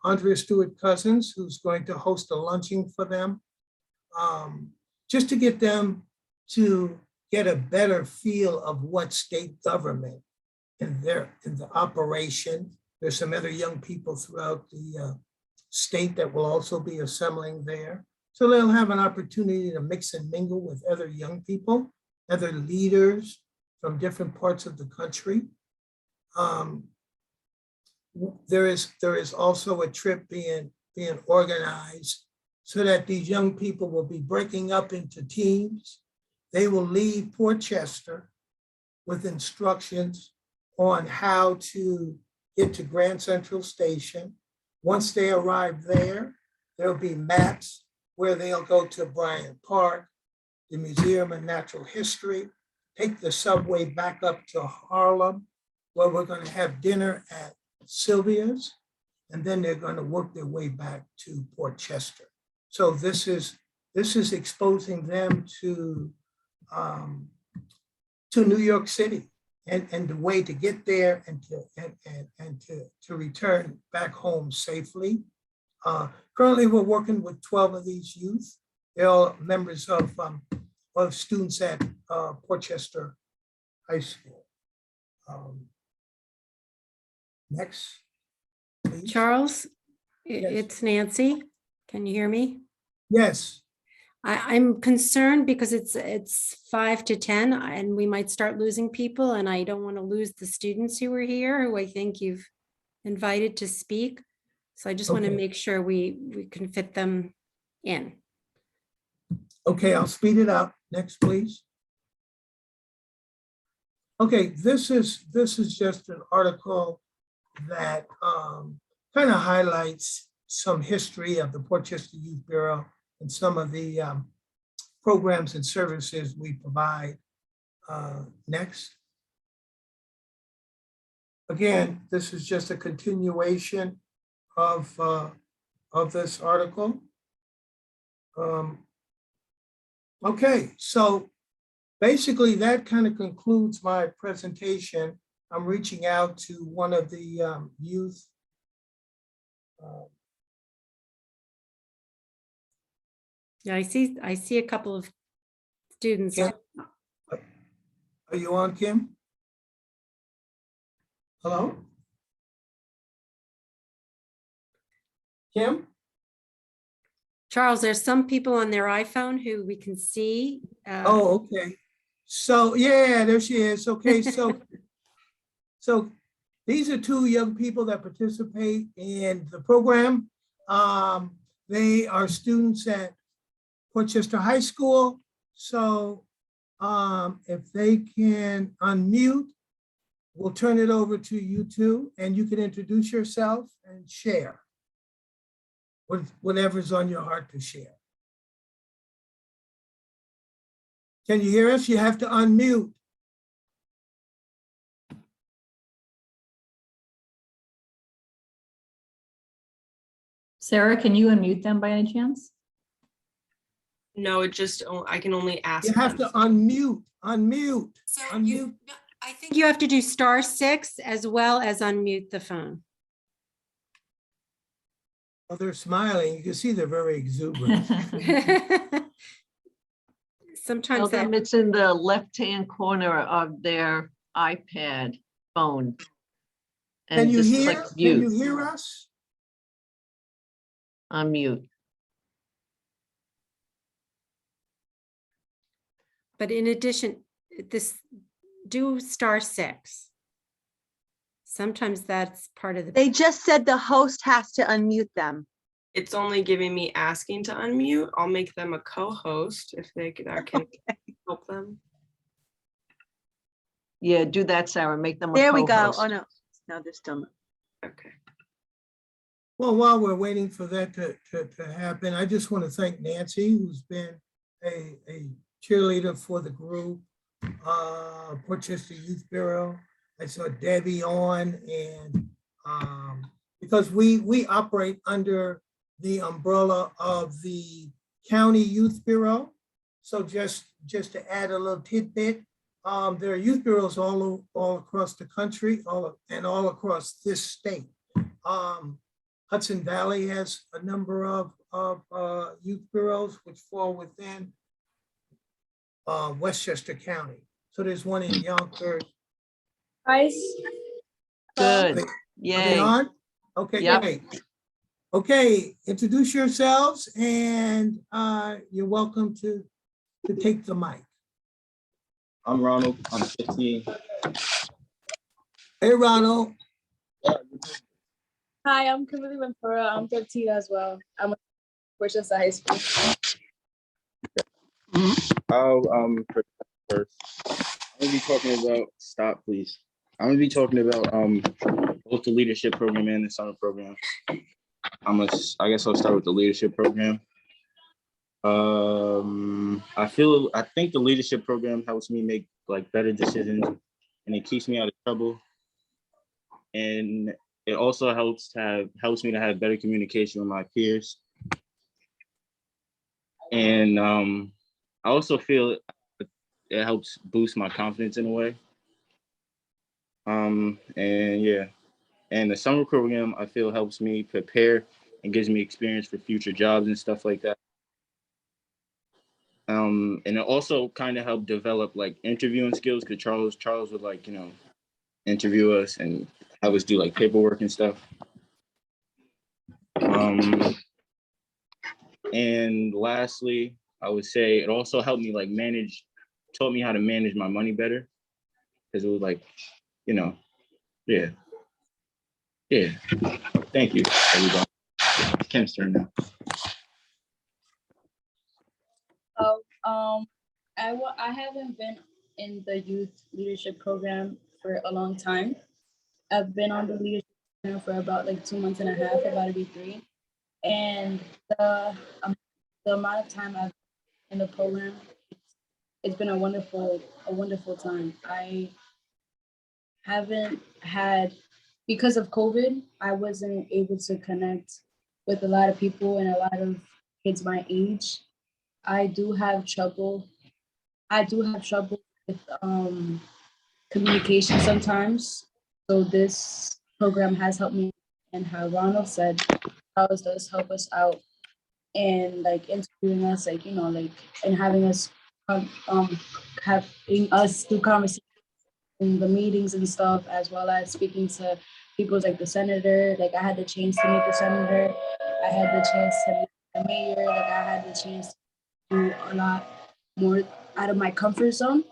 Andrea Stewart-Cousins, who's going to host a luncheon for them, just to get them to get a better feel of what state government in the operation. There's some other young people throughout the state that will also be assembling there. So they'll have an opportunity to mix and mingle with other young people, other leaders from different parts of the country. There is also a trip being organized so that these young people will be breaking up into teams. They will leave Port Chester with instructions on how to get to Grand Central Station. Once they arrive there, there'll be maps where they'll go to Bryant Park, the Museum of Natural History, take the subway back up to Harlem, where we're going to have dinner at Sylvia's, and then they're going to work their way back to Port Chester. So this is exposing them to New York City and the way to get there and to return back home safely. Currently, we're working with 12 of these youth. They're all members of students at Port Chester High School. Next, please. Charles, Yes. it's Nancy. Can you hear me? Yes. I'm concerned because it's 5 to 10 and we might start losing people, and I don't want to lose the students who are here, who I think you've invited to speak. So I just want to Okay. make sure we can fit them in. Okay, I'll speed it up. Next, please. Okay, this is just an article that kind of highlights some history of the Port Chester Youth Bureau and some of the programs and services we provide. Next. Again, this is just a continuation of this article. Okay, so basically that kind of concludes my presentation. I'm reaching out to one of the youth. Yeah, I see a couple of students. Kim? Are you on, Kim? Hello? Kim? Charles, there's some people on their iPhone who we can see. Oh, okay. So, yeah, there she is. Okay, so these are two young people that participate in the program. They are students at Port Chester High School. So if they can unmute, we'll turn it over to you two, and you can introduce yourself and share whatever's on your heart to share. Can you hear us? You have to unmute. Sarah, can you unmute them by any chance? No, I can only ask. You have to unmute. Sarah, Unmute. I think you have to do *6 as well as unmute the phone. Oh, they're smiling. You can see they're very exuberant. Sometimes Tell them it's in the left-hand corner of their iPad phone. Can And you just hear? click Can you mute, hear us? unmute. But in addition, do *6. Sometimes that's part of the. They just said the host has to unmute them. It's only giving me asking to unmute. I'll make them a co-host if that can help them. Yeah, do that, Sarah. Make them a There we go. co-host. Oh, no. No, they're still not. Okay. Well, while we're waiting for that to happen, I just want to thank Nancy, who's been a cheerleader for the group, Port Chester Youth Bureau. I saw Debbie on, and because we operate under the umbrella of the County Youth Bureau. So just to add a little tidbit, there are youth bureaus all across the country, all across this state. Hudson Valley has a number of youth bureaus which fall within Westchester County. So there's one in Yonkers. Good. Are they Yay. on? Okay, Yep. great. Okay, introduce yourselves, and you're welcome to take the mic. I'm Ronald. I'm 15. Hey, Ronald. Hi, I'm Kimberly Ventura. I'm 13 as well. I'm at Port Chester High School. First, I'm gonna be talking about stop, please. I'm gonna be talking about both the leadership program and the summer program. I guess I'll start with the leadership program. I think the leadership program helps me make like better decisions, and it keeps me out of trouble. And it also helps me to have better communication with my peers. And I also feel it helps boost my confidence in a way. And yeah, and the summer program I feel helps me prepare and gives me experience for future jobs and stuff like that. And it also kind of helped develop like interviewing skills, because Charles would like, interview us and have us do like paperwork and stuff. And lastly, I would say it also helped me like taught me how to manage my money better, because it was like, yeah. Thank you, everybody. Ken's turn now. I haven't been in the youth leadership program for a long time. I've been on the leadership program for about like 2 months and a half, about to be 3. And the amount of time I've been in the program, it's been a wonderful time. I haven't had, because of COVID, I wasn't able to connect with a lot of people and a lot of kids my age. I do have trouble with communication sometimes. So this program has helped me, and how Ronald said, Charles does help us out and like interviewing us, like, and having us do conversations in the meetings and stuff, as well as speaking to people like the senator. Like I had the chance to meet the senator. I had the chance to meet the mayor. Like I had the chance to do a lot more out of my comfort zone.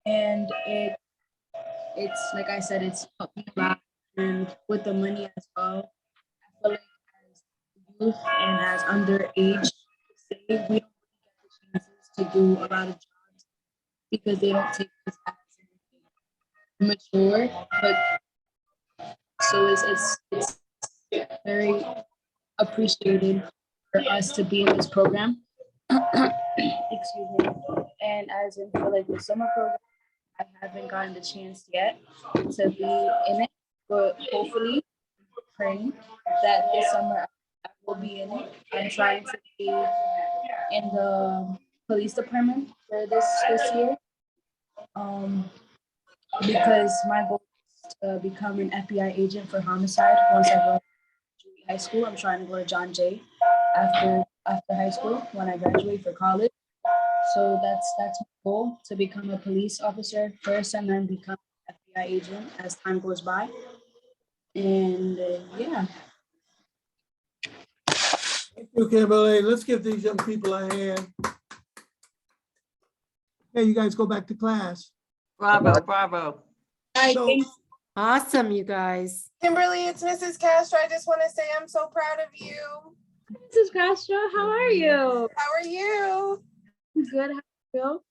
And it's like I said, it's helped me a lot. And with the money as well, I feel like as youth and as underage, we don't really get the chances to do a lot of jobs because they don't take us as mature. But so it's very appreciated for us to be in this program. Excuse me. And as in for like the summer program, I haven't gotten the chance yet to be in it, but hopefully praying that this summer I will be in it. I'm trying to be in the police department for this year. Because my goal is to become an FBI agent for homicide once I go to high school. I'm trying to go to John Jay after high school when I graduate for college. So that's my goal, to become a police officer first and then become an FBI agent as time goes by. And yeah. Thank you, Kimberly. Let's give these young people a hand. Hey, you guys go back to class. Bravo. Awesome, you guys. Kimberly, it's Mrs. Castro. I just want to say I'm so proud of you. Mrs. Castro, how are you? How are you? Good. How are you?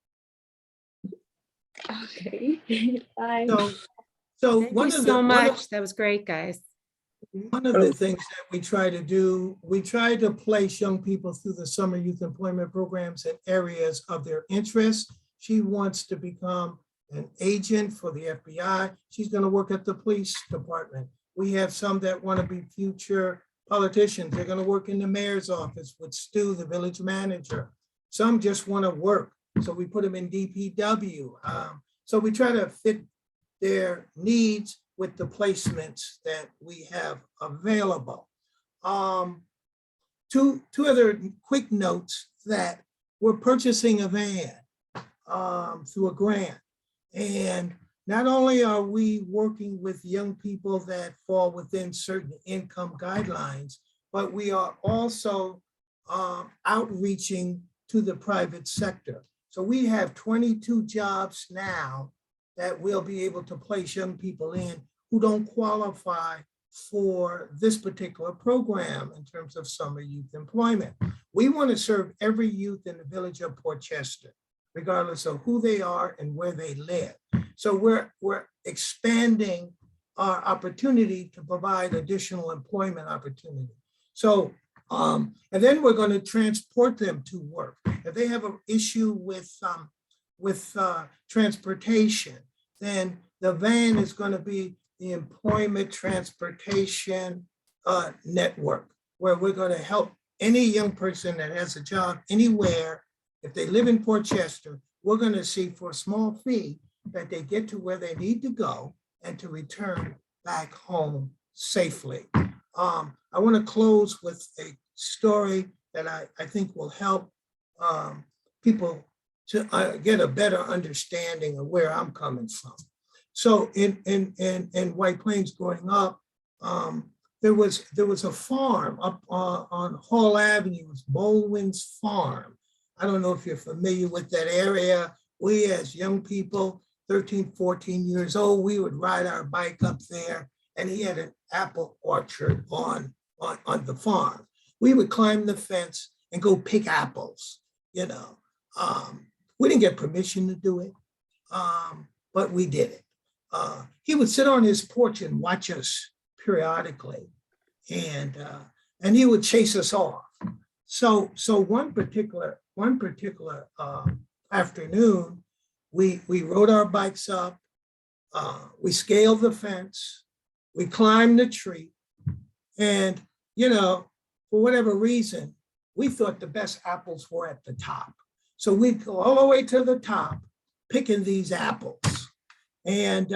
Okay. Bye. So Thank you so much. That was great, guys. One of the things that we try to do, we try to place young people through the summer youth employment programs in areas of their interest. She wants to become an agent for the FBI. She's going to work at the police department. We have some that want to be future politicians. They're going to work in the mayor's office with Stu, the village manager. Some just want to work, so we put them in DPW. So we try to fit their needs with the placements that we have available. Two other quick notes: that we're purchasing a van through a grant. And not only are we working with young people that fall within certain income guidelines, but we are also outreaching to the private sector. So we have 22 jobs now that we'll be able to place young people in who don't qualify for this particular program in terms of summer youth employment. We want to serve every youth in the village of Port Chester, regardless of who they are and where they live. So we're expanding our opportunity to provide additional employment opportunity. So, and then we're going to transport them to work. If they have an issue with transportation, then the van is going to be the Employment Transportation Network, where we're going to help any young person that has a job anywhere. If they live in Port Chester, we're going to see for a small fee that they get to where they need to go and to return back home safely. I want to close with a story that I think will help people to get a better understanding of where I'm coming from. So in White Plains growing up, there was a farm up on Hall Avenue. It was Baldwin's Farm. I don't know if you're familiar with that area. We as young people, 13, 14 years old, we would ride our bike up there, and he had an apple orchard on the farm. We would climb the fence and go pick apples, you know. We didn't get permission to do it, but we did it. He would sit on his porch and watch us periodically, and he would chase us off. So one particular afternoon, we rode our bikes up, we scaled the fence, we climbed the tree, and you know, for whatever reason, we thought the best apples were at the top. So we'd go all the way to the top, picking these apples, and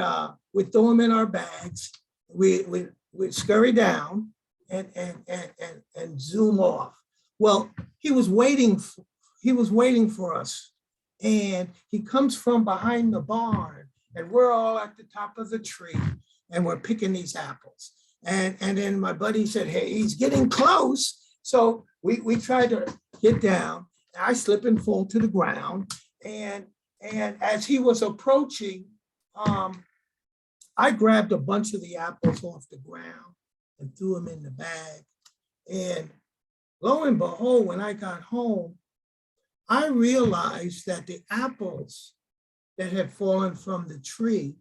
we'd throw them in our bags. We'd scurry down and zoom off. Well, he was waiting for us, and he comes from behind the barn, and we're all at the top of the tree, and we're picking these apples. And then my buddy said, "Hey, he's getting close." So we tried to get down. I slip and fall to the ground, and as he was approaching, I grabbed a bunch of the apples off the ground and threw them in the bag. And lo and behold, when I got home, I realized that the apples that had fallen from the tree,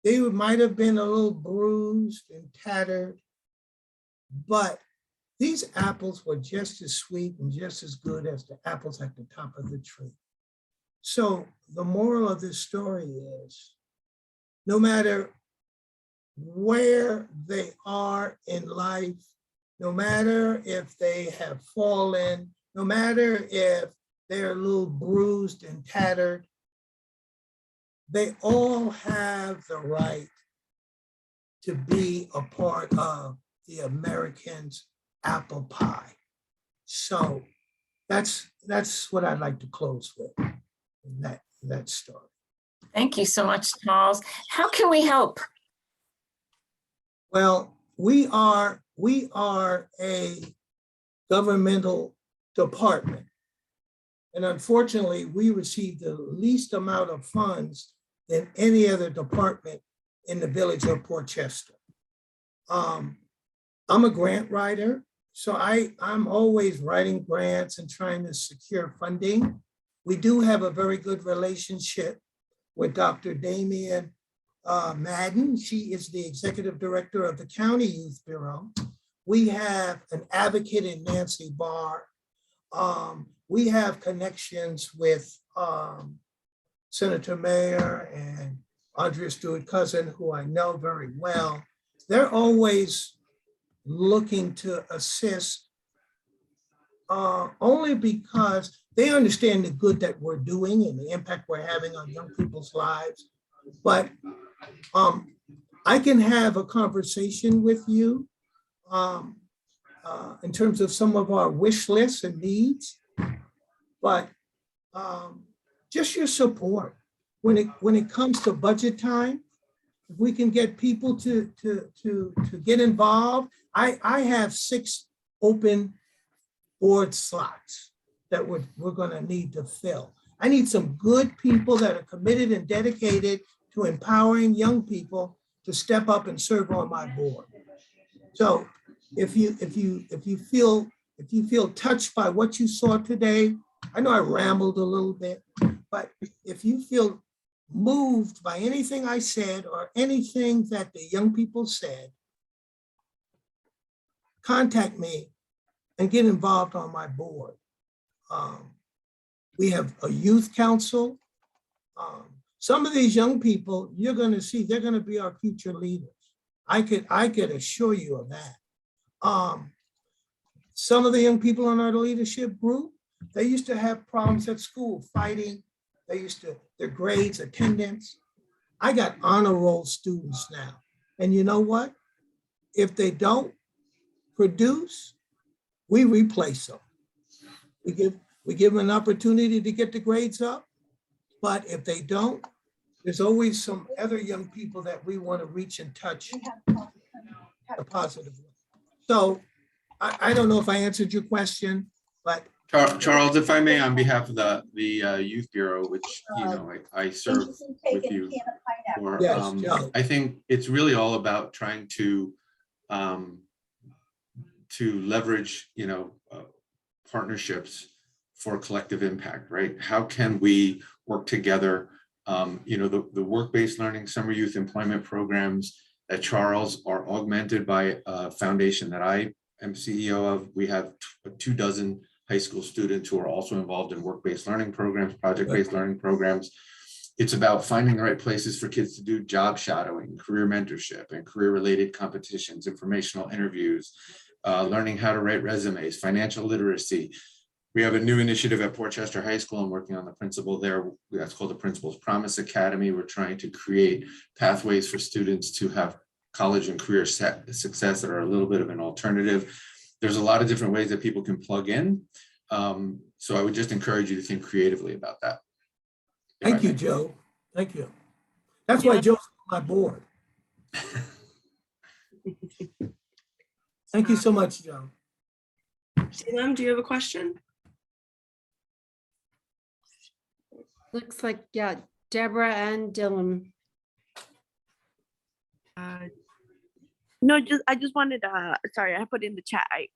they might have been a little bruised and tattered, but these apples were just as sweet and just as good as the apples at the top of the tree. So the moral of this story is, no matter where they are in life, no matter if they have fallen, no matter if they're a little bruised and tattered, they all have the right to be a part of the Americans' apple pie. So that's what I'd like to close with in that story. Thank you so much, Charles. How can we help? Well, we are a governmental department, and unfortunately, we receive the least amount of funds than any other department in the village of Port Chester. I'm a grant writer, so I'm always writing grants and trying to secure funding. We do have a very good relationship with Dr. Damian Madden. She is the executive director of the County Youth Bureau. We have an advocate in Nancy Barr. We have connections with Senator Mayer and Andrea Stewart-Cousin, who I know very well. They're always looking to assist only because they understand the good that we're doing and the impact we're having on young people's lives. But I can have a conversation with you in terms of some of our wish lists and needs, but just your support. When it comes to budget time, if we can get people to get involved. I have 6 open board slots that we're gonna need to fill. I need some good people that are committed and dedicated to empowering young people to step up and serve on my board. So if you feel touched by what you saw today, I know I rambled a little bit, but if you feel moved by anything I said or anything that the young people said, contact me and get involved on my board. We have a youth council. Some of these young people, you're going to see, they're going to be our future leaders. I could assure you of that. Some of the young people in our leadership group, they used to have problems at school, fighting. Their grades, attendance. I got honor roll students now. And you know what? If they don't produce, we replace them. We give them an opportunity to get the grades up. But if they don't, there's always some other young people that we want to reach and touch a positive way. So I don't know if I answered your question, but Charles, if I may, on behalf of the Youth Bureau, which I serve with you for, Yes, Joe. I think it's really all about trying to leverage partnerships for collective impact, right? How can we work together? The work-based learning summer youth employment programs at Charles are augmented by a foundation that I am CEO of. We have 24 high school students who are also involved in work-based learning programs, project-based learning programs. It's about finding the right places for kids to do job shadowing, career mentorship, and career-related competitions, informational interviews, learning how to write resumes, financial literacy. We have a new initiative at Portchester High School. I'm working on the principal there. That's called the Principal's Promise Academy. We're trying to create pathways for students to have college and career success that are a little bit of an alternative. There's a lot of different ways that people can plug in. So I would just encourage you to think creatively about that. Thank you, Joe. Thank you. That's why Joe's on my board. Thank you so much, Joe. Dylan, do you have a question? Looks like, yeah, Deborah and Dylan. No, I just wanted sorry, I put in the chat. I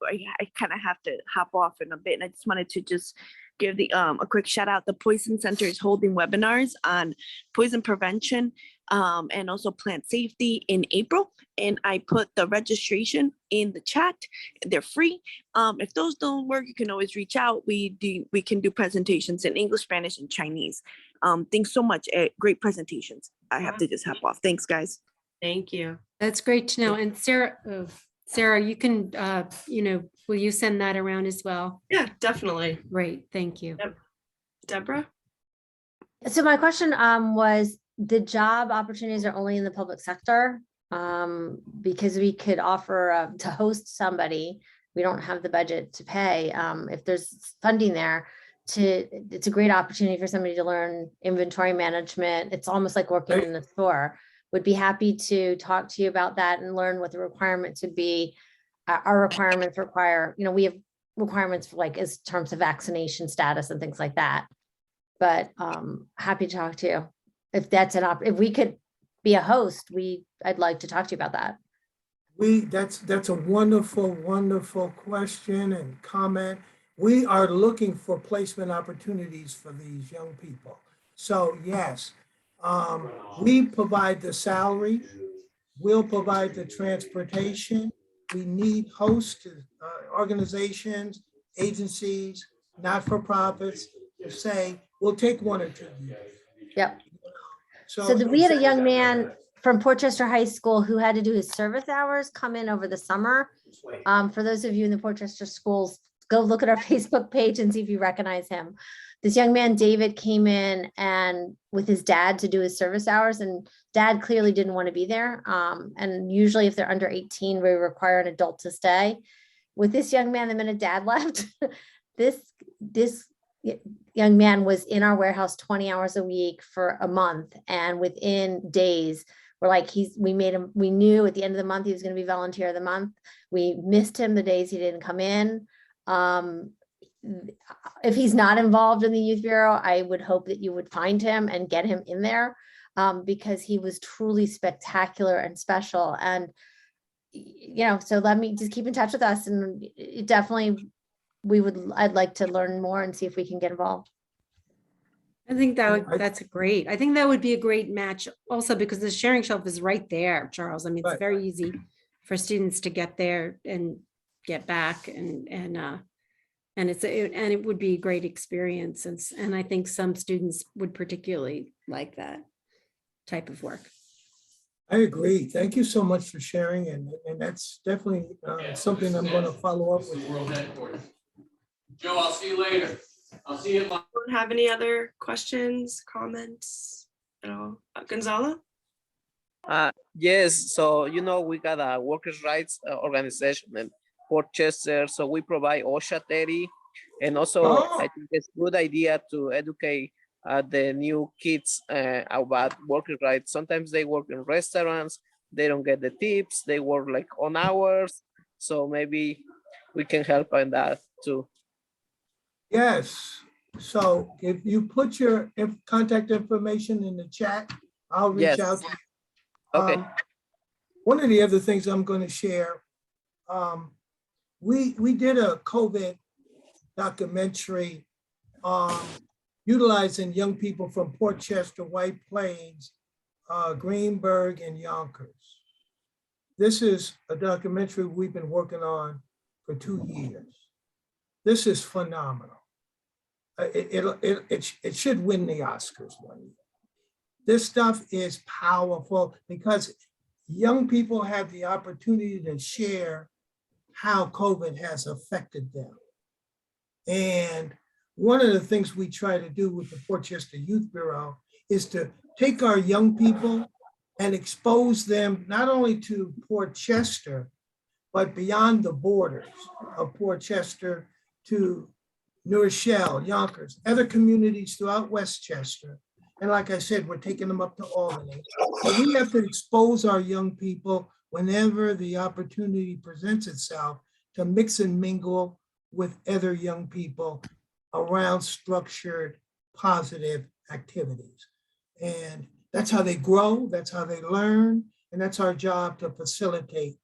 kind of have to hop off in a bit, and I just wanted to just give the a quick shout out. The Poison Center is holding webinars on poison prevention and also plant safety in April, and I put the registration in the chat. They're free. If those don't work, you can always reach out. We can do presentations in English, Spanish, and Chinese. Thanks so much. Great presentations. I have to just hop off. Thanks, guys. Thank you. That's great to know. And Sarah, you can, will you send that around as well? Yeah, definitely. Great, thank you. Yep. Deborah? So my question was, the job opportunities are only in the public sector? Because we could offer to host somebody, we don't have the budget to pay. If there's funding there, it's a great opportunity for somebody to learn inventory management. It's almost like working in the store. Would be happy to talk to you about that and learn what the requirements would be. Our requirements require, we have requirements for as terms of vaccination status and things like that. But happy to talk to you. If that's if we could be a host, I'd like to talk to you about that. That's a wonderful, wonderful question and comment. We are looking for placement opportunities for these young people. So yes, we provide the salary, we'll provide the transportation. We need hosts, organizations, agencies, not-for-profits to say, we'll take 1 or 2 years. Yep. So we had a young man from Portchester High School who had to do his service hours come in over the summer. For those of you in the Portchester schools, go look at our Facebook page and see if you recognize him. This young man, David, came in and with his dad to do his service hours, and dad clearly didn't want to be there. And usually if they're under 18, we require an adult to stay. With this young man, the minute dad left, this young man was in our warehouse 20 hours a week for a month. And within days, we made him, we knew at the end of the month, he was going to be volunteer of the month. We missed him the days he didn't come in. If he's not involved in the Youth Bureau, I would hope that you would find him and get him in there because he was truly spectacular and special. And, so let me just keep in touch with us, and it definitely, I'd like to learn more and see if we can get involved. I think that's great. I think that would be a great match also because the sharing shelf is right there, Charles. I mean, it's very easy for students to get there and get back and it would be a great experience. And I think some students would particularly like that. type of work. I agree. Thank you so much for sharing, and that's definitely something I'm going to follow up with. World headquarters. Joe, I'll see you later. I'll see you. Anyone have any other questions, comments at all? Gonzalo? Yes, so we got a workers' rights organization in Port Chester, so we provide OSHA 30, and also I think it's a good idea to educate the new kids about workers' rights. Sometimes they work in restaurants, they don't get the tips, they work like on hours, so maybe we can help on that too. Yes. So if you put your contact information in the chat, I'll reach out to you. Okay. One of the other things I'm going to share, we did a COVID documentary utilizing young people from Port Chester, White Plains, Greenburgh, and Yonkers. This is a documentary we've been working on for 2 years. This is phenomenal. It should win the Oscars one year. This stuff is powerful because young people have the opportunity to share how COVID has affected them. And one of the things we try to do with the Port Chester Youth Bureau is to take our young people and expose them not only to Port Chester, but beyond the borders of Port Chester to New Rochelle, Yonkers, other communities throughout Westchester. And like I said, we're taking them up to Albany. But we have to expose our young people whenever the opportunity presents itself to mix and mingle with other young people around structured, positive activities. And that's how they grow, that's how they learn, and that's our job to facilitate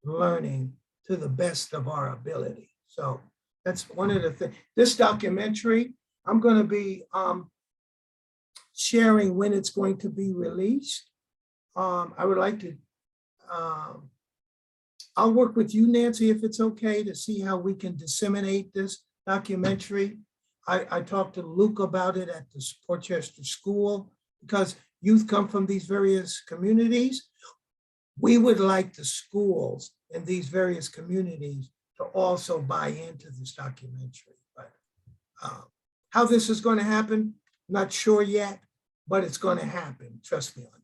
learning to the best of our ability. So that's one of the things. This documentary, I'm going to be sharing when it's going to be released. I would like to, I'll work with you, Nancy, if it's okay, to see how we can disseminate this documentary. I talked to Luke about it at the Port Chester School because youth come from these various communities. We would like the schools in these various communities to also buy into this documentary. But how this is going to happen, not sure yet, but it's going to happen. Trust me on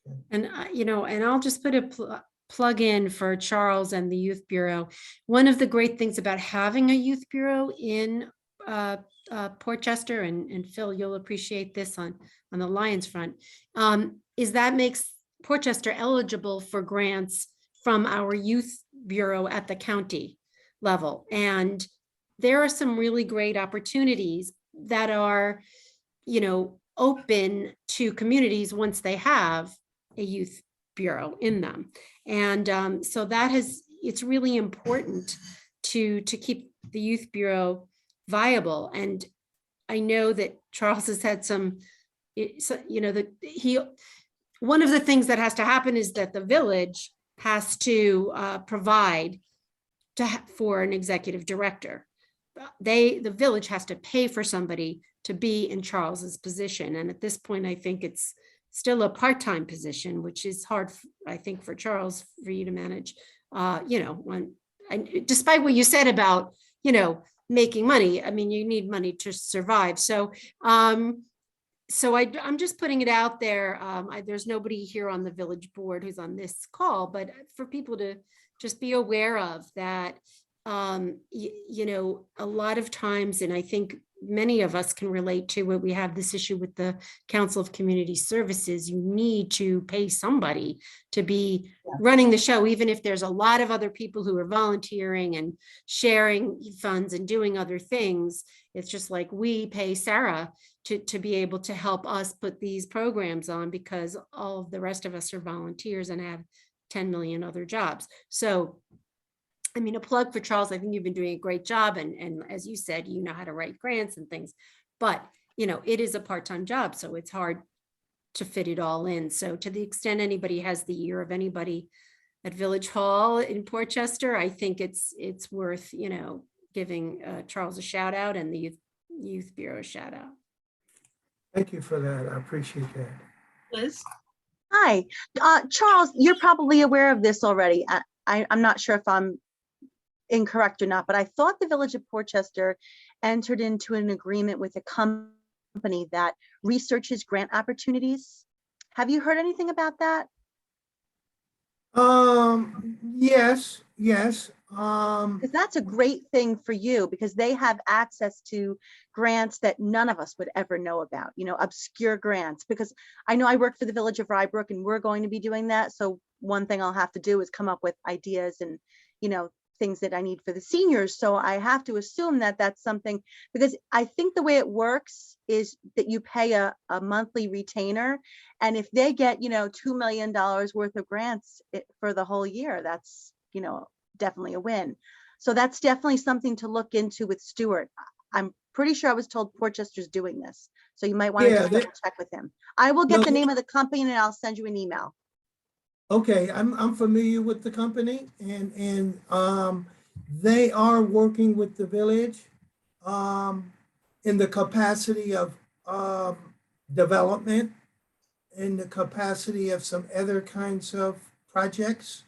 that. And, and I'll just put a plug in for Charles and the Youth Bureau. One of the great things about having a Youth Bureau in Port Chester, and Phil, you'll appreciate this on the Lions front, is that makes Port Chester eligible for grants from our Youth Bureau at the county level. And there are some really great opportunities that are, open to communities once they have a Youth Bureau in them. And so it's really important to keep the Youth Bureau viable. And I know that Charles has had one of the things that has to happen is that the village has to provide for an executive director. The village has to pay for somebody to be in Charles's position. And at this point, I think it's still a part-time position, which is hard, I think, for Charles, for you to manage, despite what you said about, making money. I mean, you need money to survive. So I'm just putting it out there. There's nobody here on the village board who's on this call, but for people to just be aware of that, a lot of times, and I think many of us can relate to it, we have this issue with the Council of Community Services. You need to pay somebody to be running the show, even if there's a lot of other people who are volunteering and sharing funds and doing other things. It's just like we pay Sarah to be able to help us put these programs on because all of the rest of us are volunteers and have 10 million other jobs. So I mean, a plug for Charles. I think you've been doing a great job. And as you said, you know how to write grants and things, but it is a part-time job. So it's hard to fit it all in. So to the extent anybody has the ear of anybody at Village Hall in Port Chester, I think it's worth, giving Charles a shout out and the Youth Bureau a shout out. Thank you for that. I appreciate that. Liz? Hi, Charles, you're probably aware of this already. I'm not sure if I'm incorrect or not, but I thought the Village of Portchester entered into an agreement with a company that researches grant opportunities. Have you heard anything about that? Yes. Because that's a great thing for you, because they have access to grants that none of us would ever know about, you know, obscure grants. Because I know I work for the Village of Rybrook and we're going to be doing that. So one thing I'll have to do is come up with ideas and, you know, things that I need for the seniors. So I have to assume that that's something, because I think the way it works is that you pay a monthly retainer. And if they get, you know, $2 million worth of grants for the whole year, that's, you know, definitely a win. So that's definitely something to look into with Stuart. I'm pretty sure I was told Portchester's doing this. So you might want to just double check with him. I will get the name of the company and I'll send you an email. Okay, I'm familiar with the company, and they are working with the village in the capacity of development, in the capacity of some other kinds of projects.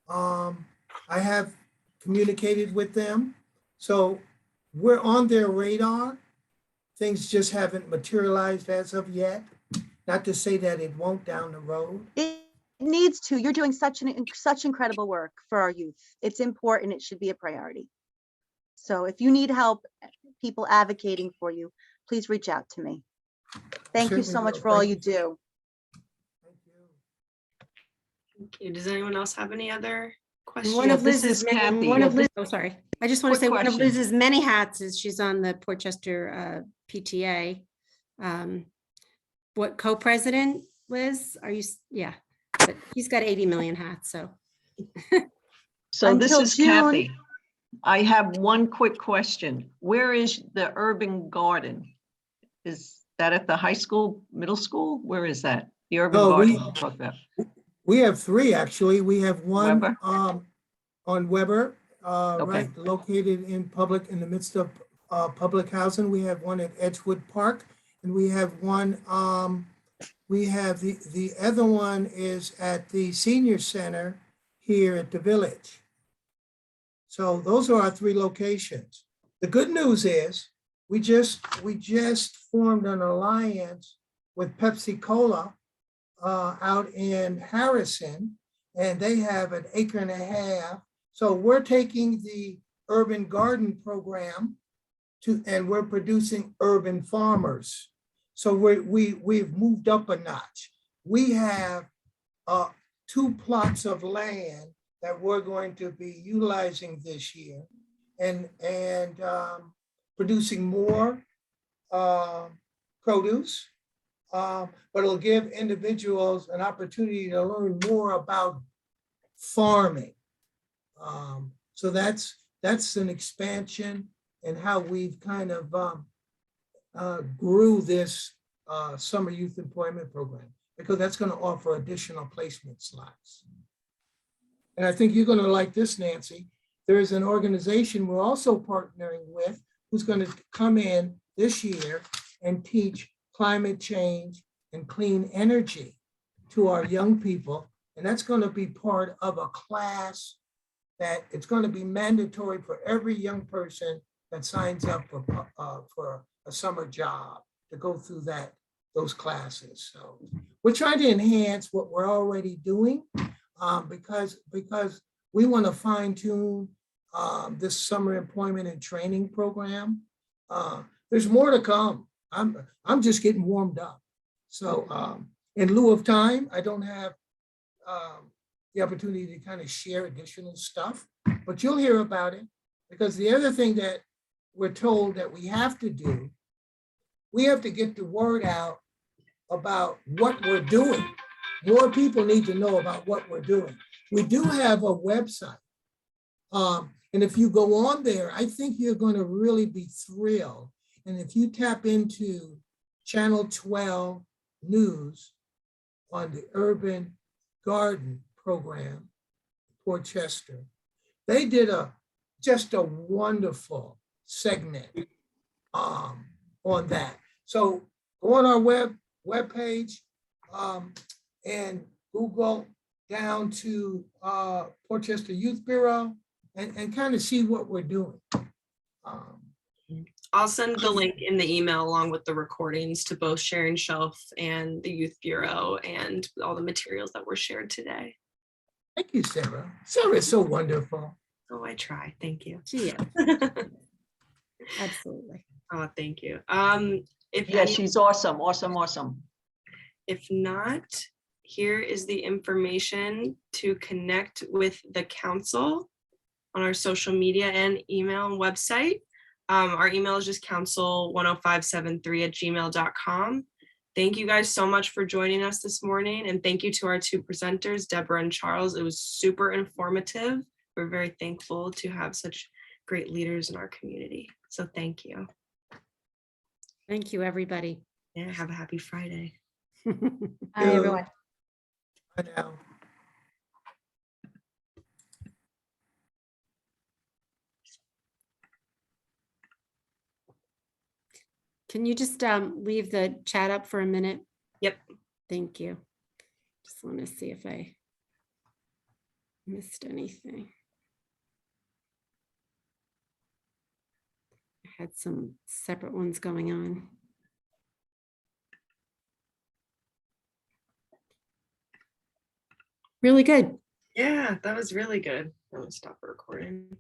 I have communicated with them, so we're on their radar. Things just haven't materialized as of yet. Not to say that it won't down the road. It needs to. You're doing such incredible work for our youth. It's important. It should be a priority. So if you need help, people advocating for you, please reach out to me. Thank you so much for all you do. Thank you. Does anyone else have any other questions? One of this Liz's is Kathy. oh, sorry. I just want to say Quick one of question. Liz's many hats is she's on the Portchester PTA. What co-president, Liz? Are you? Yeah, but he's got 80 million hats, so. So this Until is June. Kathy. I have one quick question. Where is the urban garden? Is that at the high school, middle school? Where is that? The urban No, garden you talked about. We have three, actually. We have one Weber? on Weber, Okay. right, located in the midst of public housing. We have one at Edgewood Park, and we have one, we have the other one is at the senior center here at the village. So those are our three locations. The good news is we just formed an alliance with Pepsi Cola out in Harrison, and they have an acre and a half. So we're taking the urban garden program and we're producing urban farmers. So we've moved up a notch. We have 2 plots of land that we're going to be utilizing this year and producing more produce. But it'll give individuals an opportunity to learn more about farming. So that's an expansion in how we've kind of grew this summer youth employment program, because that's going to offer additional placement slots. And I think you're going to like this, Nancy. There's an organization we're also partnering with who's going to come in this year and teach climate change and clean energy to our young people. And that's going to be part of a class that it's going to be mandatory for every young person that signs up for a summer job to go through those classes. So we're trying to enhance what we're already doing because we want to fine tune this summer employment and training program. There's more to come. I'm just getting warmed up. So in lieu of time, I don't have the opportunity to kind of share additional stuff, but you'll hear about it, because the other thing that we're told that we have to do, we have to get the word out about what we're doing. More people need to know about what we're doing. We do have a website. And if you go on there, I think you're going to really be thrilled. And if you tap into Channel 12 News on the Urban Garden program, Portchester, they did just a wonderful segment on that. So go on our webpage, and Google down to Portchester Youth Bureau and kind of see what we're doing. I'll send the link in the email along with the recordings to both Sharing Shelf and the Youth Bureau and all the materials that were shared today. Thank you, Sarah. Sarah is so wonderful. Oh, I try. Thank you. She is. Absolutely. Oh, thank you. If Yeah, any- she's awesome, awesome, awesome. If not, here is the information to connect with the council on our social media and email and website. Our email is just council10573@gmail.com. Thank you guys so much for joining us this morning. And thank you to our two presenters, Deborah and Charles. It was super informative. We're very thankful to have such great leaders in our community. So thank you. Thank you, everybody. Yeah, have a happy Friday. Bye, everyone. Bye now. Can you just leave the chat up for a minute? Yep. Thank you. Just want to see if I missed anything. I had some separate ones going on. Really good. Yeah, that was really good. I'm gonna stop recording.